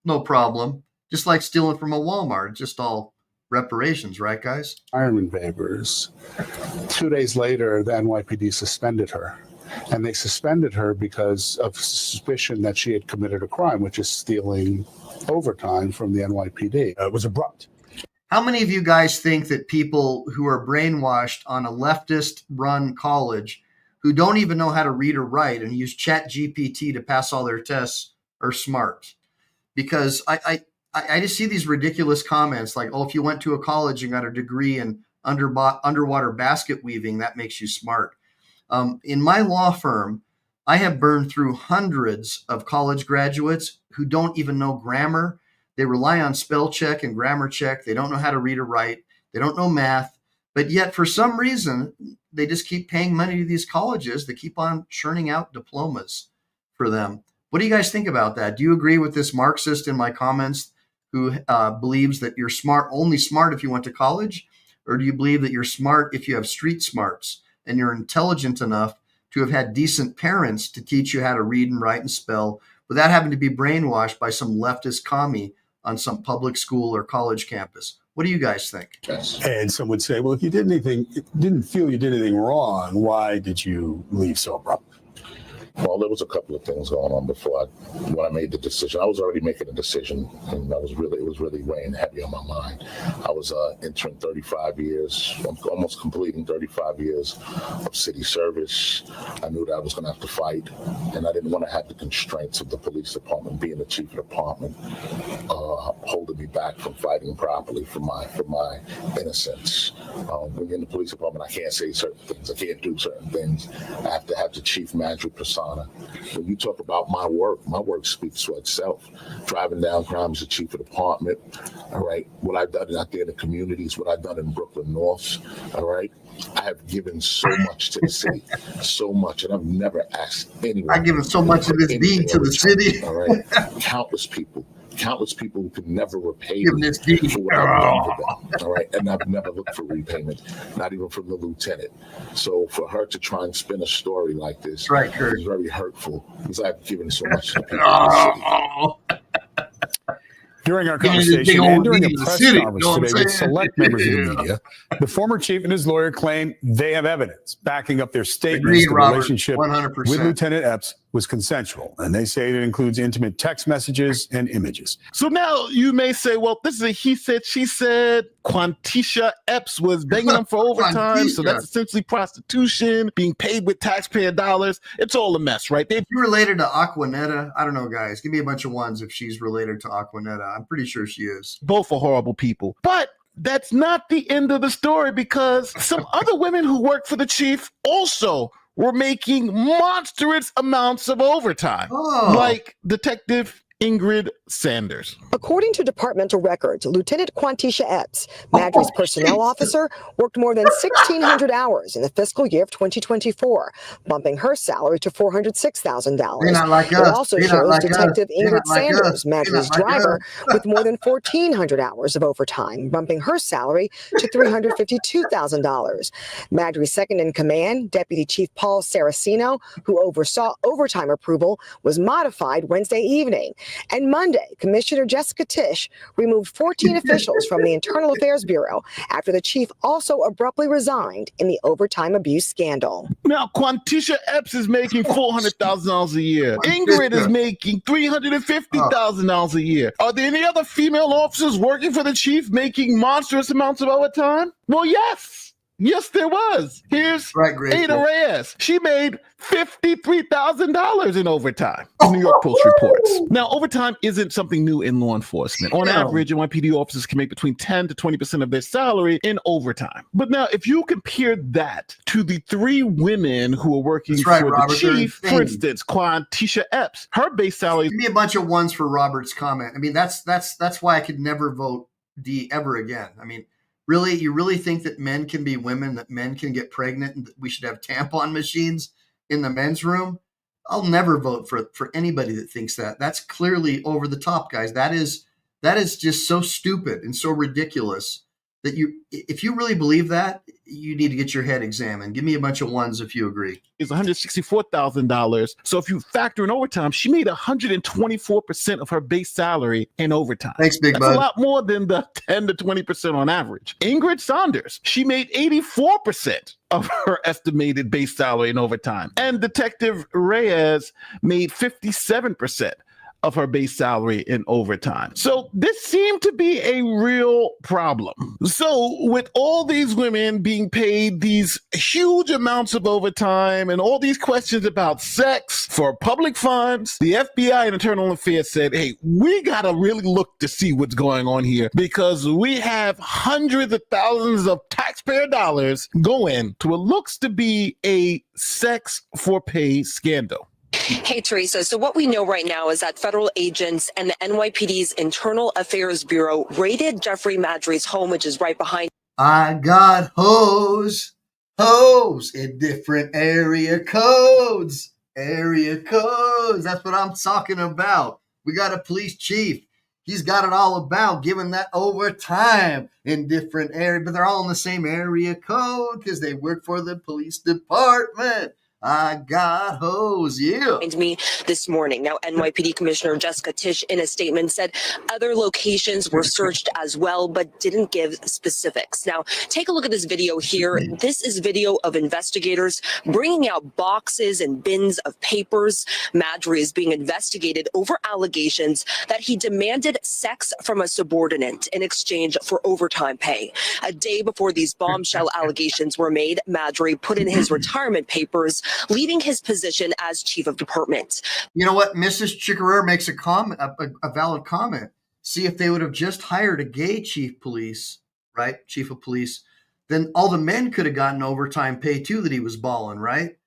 S2: no problem. Just like stealing from a Walmart, just all reparations, right, guys?
S10: Retirement waivers. 2 days later, the NYPD suspended her. and they suspended her because of suspicion that she had committed a crime, which is stealing overtime from the NYPD.
S12: It was abrupt.
S2: How many of you guys think that people who are brainwashed on a leftist-run college who don't even know how to read or write and use ChatGPT to pass all their tests are smart? Because I just see these ridiculous comments like, oh, if you went to a college and got a degree in underwater basket weaving, that makes you smart. In my law firm, I have burned through hundreds of college graduates who don't even know grammar. They rely on spell check and grammar check. They don't know how to read or write. They don't know math. But yet, for some reason, they just keep paying money to these colleges. They keep on churning out diplomas for them. What do you guys think about that? Do you agree with this Marxist in my comments who believes that you're only smart if you went to college? Or do you believe that you're smart if you have street smarts and you're intelligent enough to have had decent parents to teach you how to read and write and spell without having to be brainwashed by some leftist commie on some public school or college campus? What do you guys think?
S12: And some would say, well, if you didn't feel you did anything wrong, why did you leave so abruptly?
S18: Well, there was a couple of things going on when I made the decision. I was already making a decision, and it was really weighing heavy on my mind. I was entering 35 years, almost completing 35 years of city service. I knew that I was going to have to fight, and I didn't want to have the constraints of the police department, being the chief of the department, holding me back from fighting properly for my innocence. When you're in the police department, I can't say certain things. I can't do certain things. I have to have the chief manager persona. When you talk about my work speaks for itself. Driving down crime as the chief of the department, all right? What I've done out there in the communities, what I've done in Brooklyn North, all right? I have given so much to the city, so much, and I've never asked anyone.
S2: I've given so much of this deed to the city.
S18: All right? Countless people who could never repay me for what I've done for them. All right, and I've never looked for repayment, not even from the lieutenant. So for her to try and spin a story like this is very hurtful because I've given so much to the people of the city.
S12: During our conversation and during a press conference today with select members of the media, the former chief and his lawyer claim they have evidence backing up their statements. The relationship
S2: 100%.
S12: with Lieutenant Epps was consensual, and they say it includes intimate text messages and images.
S24: So now you may say, well, this is a he said, she said. Quantisha Epps was begging them for overtime, so that's essentially prostitution, being paid with taxpayer dollars. It's all a mess, right?
S2: If you're related to Aquanetta, I don't know, guys. Give me a bunch of ones if she's related to Aquanetta. I'm pretty sure she is.
S24: Both are horrible people. But that's not the end of the story, because some other women who work for the chief also were making monstrous amounts of overtime, like Detective Ingrid Sanders.
S9: According to departmental records, Lieutenant Quantisha Epps, Madry's personnel officer, worked more than 1,600 hours in the fiscal year of 2024, bumping her salary to $406,000. It also shows Detective Ingrid Sanders, Madry's driver, with more than 1,400 hours of overtime, bumping her salary to $352,000. Madry's second in command, Deputy Chief Paul Saraceno, who oversaw overtime approval, was modified Wednesday evening. And Monday, Commissioner Jessica Tisch removed 14 officials from the Internal Affairs Bureau after the chief also abruptly resigned in the overtime abuse scandal.
S24: Now, Quantisha Epps is making $400,000 a year. Ingrid is making $350,000 a year. Are there any other female officers working for the chief making monstrous amounts of overtime? Well, yes. Yes, there was. Here's Ada Reyes. She made $53,000 in overtime, the New York Post reports. Now, overtime isn't something new in law enforcement. On average, NYPD officers can make between 10 to 20% of their salary in overtime. But now, if you compare that to the three women who are working for the chief, for instance, Quantisha Epps, her base salary...
S2: Give me a bunch of ones for Robert's comment. I mean, that's why I could never vote D ever again. I mean, really, you really think that men can be women, that men can get pregnant, and that we should have tampon machines in the men's room? I'll never vote for anybody that thinks that. That's clearly over the top, guys. That is just so stupid and so ridiculous that if you really believe that, you need to get your head examined. Give me a bunch of ones if you agree.
S24: Is $164,000. So if you factor in overtime, she made 124% of her base salary in overtime.
S2: Thanks, Big
S24: That's
S2: Bud.
S24: a lot more than the 10 to 20% on average. Ingrid Saunders, she made 84% of her estimated base salary in overtime. And Detective Reyes made 57% of her base salary in overtime. So this seemed to be a real problem. So with all these women being paid these huge amounts of overtime and all these questions about sex for public funds, the FBI and Internal Affairs said, hey, we got to really look to see what's going on here, because we have hundreds of thousands of taxpayer dollars going to what looks to be a sex for pay scandal.
S20: Hey, Teresa. So what we know right now is that federal agents and the NYPD's Internal Affairs Bureau raided Jeffrey Madry's home, which is right behind.
S2: I got hoes in different area codes. That's what I'm talking about. We got a police chief. He's got it all about giving that overtime in different areas, but they're all in the same area code because they work for the police department. I got hoes, yeah.
S20: Me this morning. Now, NYPD Commissioner Jessica Tisch, in a statement, said other locations were searched as well, but didn't give specifics. Now, take a look at this video here. This is video of investigators bringing out boxes and bins of papers. Madry is being investigated over allegations that he demanded sex from a subordinate in exchange for overtime pay. A day before these bombshell allegations were made, Madry put in his retirement papers, leaving his position as chief of department.
S2: You know what? Mrs. Chickarer makes a comment, a valid comment. See, if they would have just hired a gay chief of police, then all the men could have gotten overtime pay too that he was balling, right?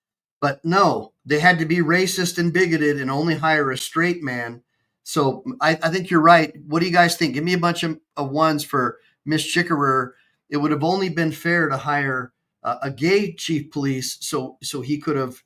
S2: But no, they had to be racist and bigoted and only hire a straight man. So I think you're right. What do you guys think? Give me a bunch of ones for Miss Chickarer. It would have only been fair to hire a gay chief police, so he could have,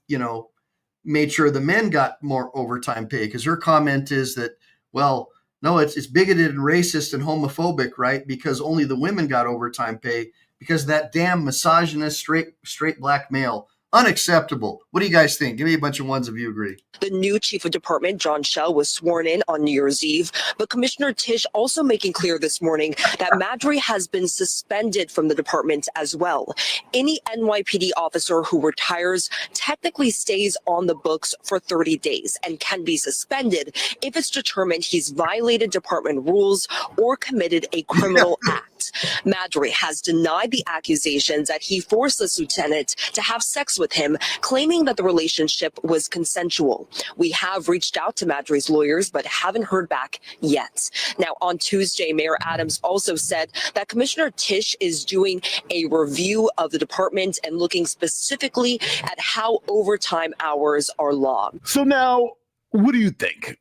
S2: made sure the men got more overtime pay. Because her comment is that, well, no, it's bigoted and racist and homophobic, right? Because only the women got overtime pay because that damn misogynist straight black male. Unacceptable. What do you guys think? Give me a bunch of ones if you agree.
S20: The new chief of department, John Schell, was sworn in on New Year's Eve, but Commissioner Tisch also making clear this morning that Madry has been suspended from the department as well. Any NYPD officer who retires technically stays on the books for 30 days and can be suspended if it's determined he's violated department rules or committed a criminal act. Madry has denied the accusations that he forced this lieutenant to have sex with him, claiming that the relationship was consensual. We have reached out to Madry's lawyers, but haven't heard back yet. Now, on Tuesday, Mayor Adams also said that Commissioner Tisch is doing a review of the department and looking specifically at how overtime hours are logged.
S24: So now, what do you think?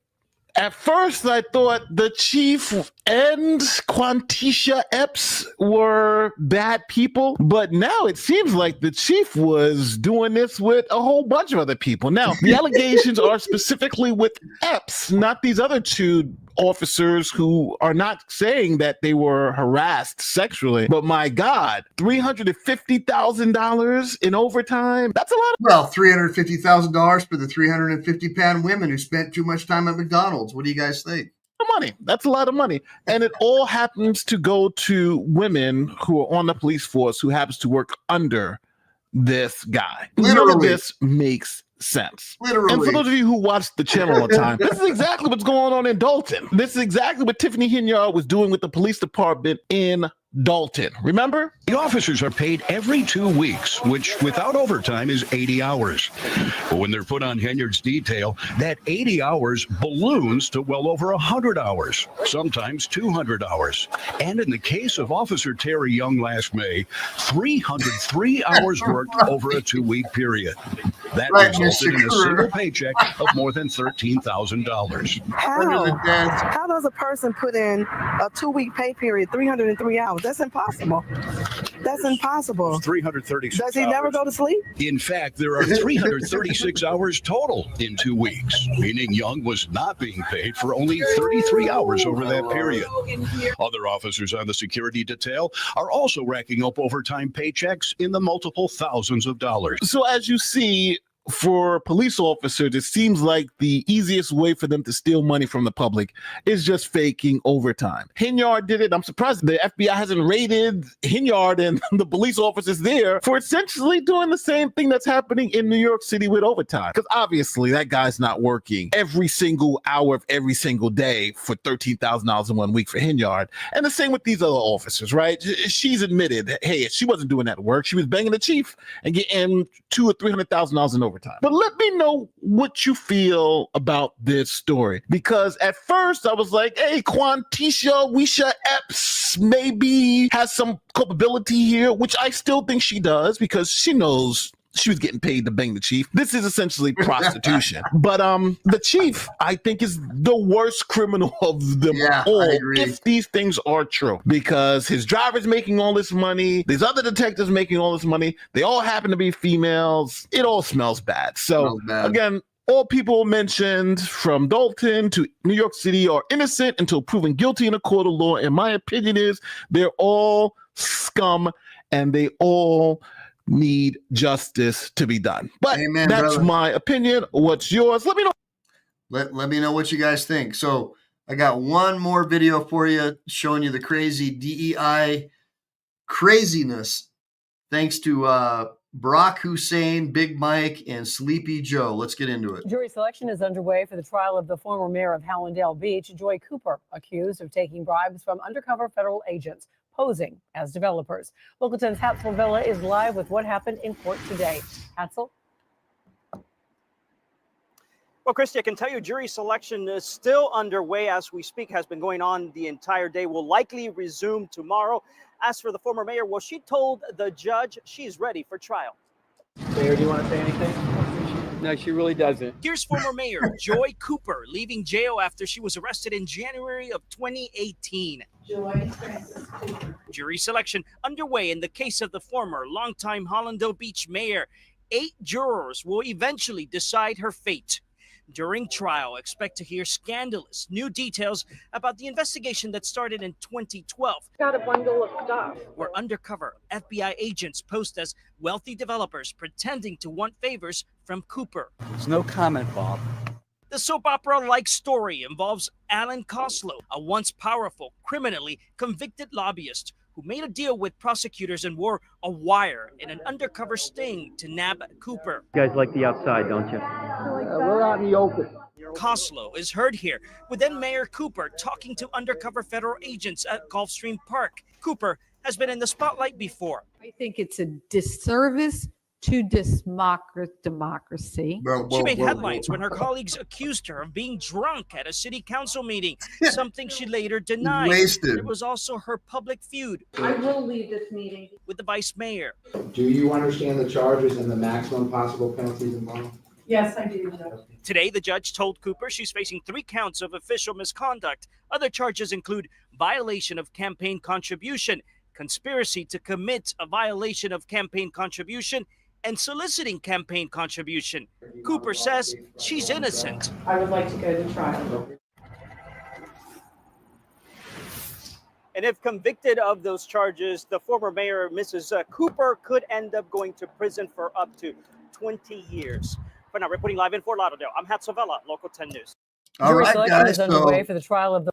S24: At first, I thought the chief and Quantisha Epps were bad people, but now it seems like the chief was doing this with a whole bunch of other people. Now, the allegations are specifically with Epps, not these other two officers who are not saying that they were harassed sexually. But my God, $350,000 in overtime? That's a lot of—
S2: Well, $350,000 for the 350-pound women who spent too much time at McDonald's. What do you guys think?
S24: money. That's a lot of money. And it all happens to go to women who are on the police force who happens to work under this guy. None of this makes sense.
S2: Literally.
S24: And for those of you who watch the channel all the time, this is exactly what's going on in Dalton. This is exactly what Tiffany Hinyard was doing with the police department in Dalton. Remember?
S21: The officers are paid every 2 weeks, which without overtime is 80 hours. But when they're put on Hinyard's detail, that 80 hours balloons to well over 100 hours, sometimes 200 hours. And in the case of Officer Terry Young last May, 303 hours worked over a 2-week period. That resulted in a single paycheck of more than $13,000.
S22: How does a person put in a 2-week pay period, 303 hours? That's impossible.
S4: That's impossible.
S21: 336
S4: Does he never go to sleep?
S21: In fact, there are 336 hours total in 2 weeks, meaning Young was not being paid for only 33 hours over that period. Other officers on the security detail are also racking up overtime paychecks in the multiple thousands of dollars.
S24: So as you see, for police officers, it seems like the easiest way for them to steal money from the public is just faking overtime. Hinyard did it. I'm surprised the FBI hasn't raided Hinyard and the police officers there for essentially doing the same thing that's happening in New York City with overtime. Because obviously that guy's not working every single hour of every single day for $13,000 in 1 week for Hinyard. And the same with these other officers, right? She's admitted, hey, she wasn't doing that work. She was banging the chief and getting $200,000 or $300,000 in overtime. But let me know what you feel about this story, because at first I was like, hey, Quantisha Wisha Epps maybe has some culpability here, which I still think she does, because she knows she was getting paid to bang the chief. This is essentially prostitution. But the chief, I think, is the worst criminal of them all, if these things are true. Because his driver's making all this money, these other detectives making all this money, they all happen to be females. It all smells bad. So, again, all people mentioned from Dalton to New York City are innocent until proven guilty in a court of law. And my opinion is they're all scum and they all need justice to be done. But
S2: Amen,
S24: that's
S2: brother.
S24: my opinion. What's yours? Let me know.
S2: Let me know what you guys think. So I got one more video for you showing you the crazy DEI craziness thanks to Barack Hussein, Big Mike, and Sleepy Joe. Let's get into it.
S19: Jury selection is underway for the trial of the former mayor of Hallandale Beach, Joy Cooper, accused of taking bribes from undercover federal agents posing as developers. Local 10's Hatsel Villa is live with what happened in court today. Hatsel?
S22: Well, Christy, I can tell you jury selection is still underway as we speak, has been going on the entire day, will likely resume tomorrow. As for the former mayor, well, she told the judge she's ready for trial.
S23: Mayor, do you want to say anything? No, she really doesn't.
S22: Here's former mayor Joy Cooper leaving jail after she was arrested in January of 2018.
S25: Joy Francis Cooper.
S22: Jury selection underway in the case of the former longtime Hallandale Beach mayor. 8 jurors will eventually decide her fate. During trial, expect to hear scandalous new details about the investigation that started in 2012.
S25: Got a bundle of stuff.
S22: Where undercover FBI agents posed as wealthy developers pretending to want favors from Cooper.
S23: There's no comment, Bob.
S22: The soap opera-like story involves Alan Koslow, a once powerful, criminally convicted lobbyist who made a deal with prosecutors and wore a wire in an undercover sting to nab Cooper.
S23: You guys like the outside, don't you? We're out in the open.
S22: Koslow is heard here, with then Mayor Cooper talking to undercover federal agents at Gulfstream Park. Cooper has been in the spotlight before.
S26: I think it's a disservice to democracy.
S22: She made headlines when her colleagues accused her of being drunk at a city council meeting, something she later denied.
S2: Wasted.
S22: It was also her public feud
S25: I will leave this meeting.
S22: with the vice mayor.
S27: Do you understand the charges and the maximum possible penalties involved?
S25: Yes, I do, Judge.
S22: Today, the judge told Cooper she's facing 3 counts of official misconduct. Other charges include violation of campaign contribution, conspiracy to commit a violation of campaign contribution, and soliciting campaign contribution. Cooper says she's innocent.
S25: I would like to go to trial.
S22: And if convicted of those charges, the former mayor, Mrs. Cooper, could end up going to prison for up to 20 years. For now, reporting live in Fort Lauderdale, I'm Hatsel Villa, Local 10 News.
S19: Jury selection is underway for the trial of the.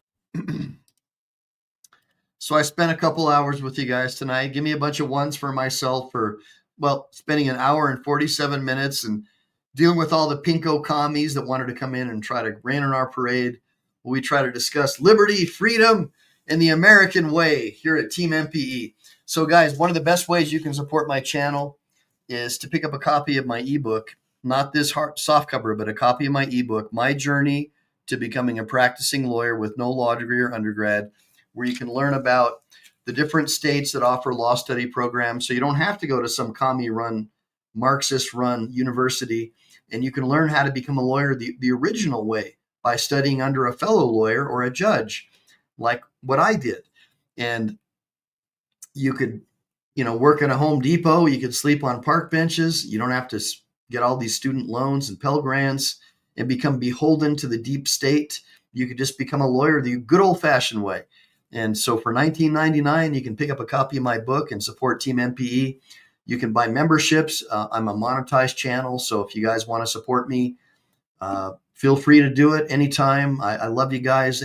S2: So I spent a couple hours with you guys tonight. Give me a bunch of ones for myself for, well, spending an hour and 47 minutes and dealing with all the pinko commies that wanted to come in and try to rain on our parade. We try to discuss liberty, freedom, and the American way here at Team MPE. So guys, one of the best ways you can support my channel is to pick up a copy of my ebook, not this soft cover, but a copy of my ebook, My Journey to Becoming a Practicing Lawyer with No Law Degree or Undergrad, where you can learn about the different states that offer law study programs. So you don't have to go to some commie-run, Marxist-run university, and you can learn how to become a lawyer the original way by studying under a fellow lawyer or a judge, like what I did. And you could work at a Home Depot. You could sleep on park benches. You don't have to get all these student loans and Pell Grants and become beholden to the deep state. You could just become a lawyer the good old-fashioned way. And so for $19.99, you can pick up a copy of my book and support Team MPE. You can buy memberships. I'm a monetized channel, so if you guys want to support me, feel free to do it anytime. I love you guys.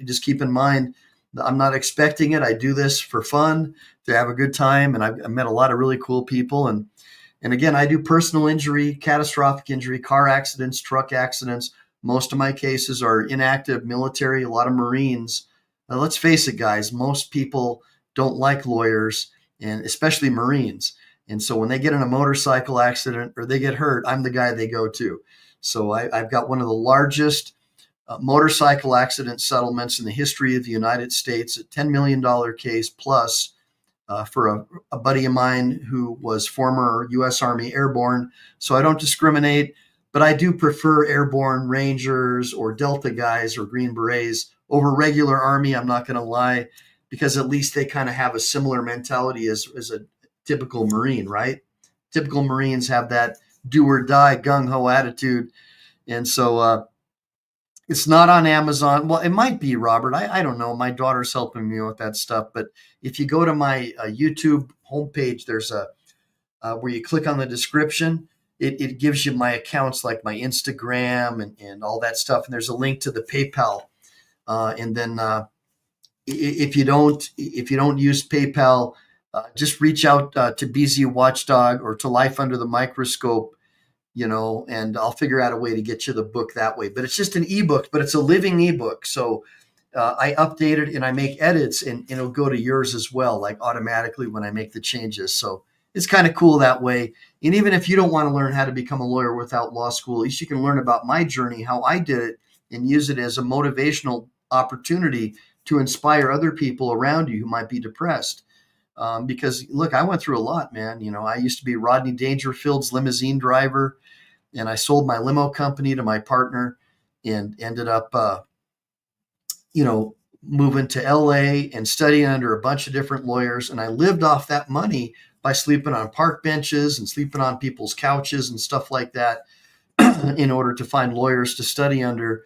S2: Just keep in mind, I'm not expecting it. I do this for fun, to have a good time, and I've met a lot of really cool people. And again, I do personal injury, catastrophic injury, car accidents, truck accidents. Most of my cases are inactive military, a lot of Marines. Now, let's face it, guys, most people don't like lawyers, and especially Marines. And so when they get in a motorcycle accident or they get hurt, I'm the guy they go to. So I've got one of the largest motorcycle accident settlements in the history of the United States, a $10 million case plus for a buddy of mine who was former U.S. Army airborne. So I don't discriminate, but I do prefer airborne Rangers or Delta guys or Green Berets over regular Army. I'm not going to lie, because at least they kind of have a similar mentality as a typical Marine, right? Typical Marines have that do or die gung-ho attitude. And so it's not on Amazon. Well, it might be, Robert. I don't know. My daughter's helping me with that stuff. But if you go to my YouTube homepage, there's where you click on the description, it gives you my accounts, like my Instagram and all that stuff. And there's a link to the PayPal. And then if you don't use PayPal, just reach out to BZ Watchdog or to Life Under the Microscope, and I'll figure out a way to get you the book that way. But it's just an ebook, but it's a living ebook. So I update it and I make edits, and it'll go to yours as well, like automatically when I make the changes. So it's kind of cool that way. And even if you don't want to learn how to become a lawyer without law school, at least you can learn about my journey, how I did it, and use it as a motivational opportunity to inspire other people around you who might be depressed. Because look, I went through a lot, man. I used to be Rodney Dangerfield's limousine driver, and I sold my limo company to my partner and ended up, moving to LA and studying under a bunch of different lawyers. And I lived off that money by sleeping on park benches and sleeping on people's couches and stuff like that in order to find lawyers to study under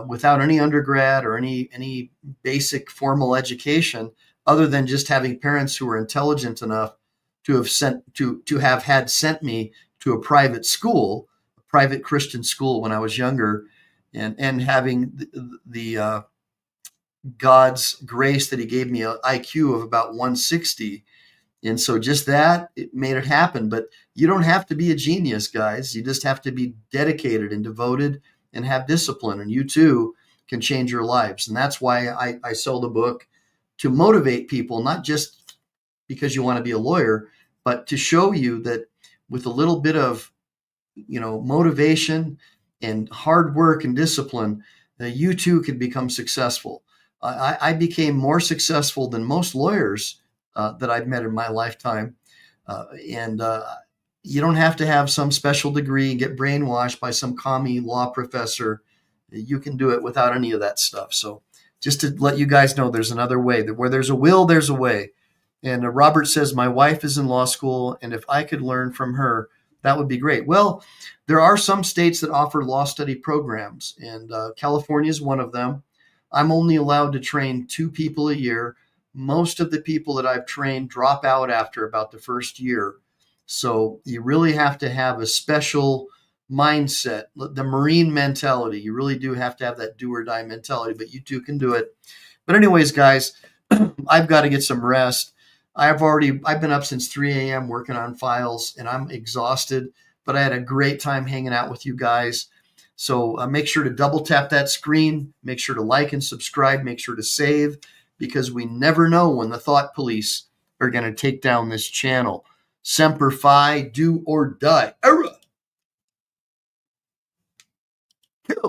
S2: without any undergrad or any basic formal education, other than just having parents who were intelligent enough to have sent me to a private school, a private Christian school when I was younger, and having the God's grace that He gave me an IQ of about 160. And so just that, it made it happen. But you don't have to be a genius, guys. You just have to be dedicated and devoted and have discipline. And you too can change your lives. And that's why I sell the book, to motivate people, not just because you want to be a lawyer, but to show you that with a little bit of, motivation and hard work and discipline, you too can become successful. I became more successful than most lawyers that I've met in my lifetime. And you don't have to have some special degree and get brainwashed by some commie law professor. You can do it without any of that stuff. So just to let you guys know, there's another way. That where there's a will, there's a way. And Robert says, my wife is in law school, and if I could learn from her, that would be great. Well, there are some states that offer law study programs, and California is one of them. I'm only allowed to train 2 people a year. Most of the people that I've trained drop out after about the first year. So you really have to have a special mindset, the Marine mentality. You really do have to have that do or die mentality, but you too can do it. But anyways, guys, I've got to get some rest. I've been up since 3 a.m. working on files, and I'm exhausted, but I had a great time hanging out with you guys. So make sure to double tap that screen, make sure to like and subscribe, make sure to save, because we never know when the thought police are going to take down this channel. Semper Fi, do or die.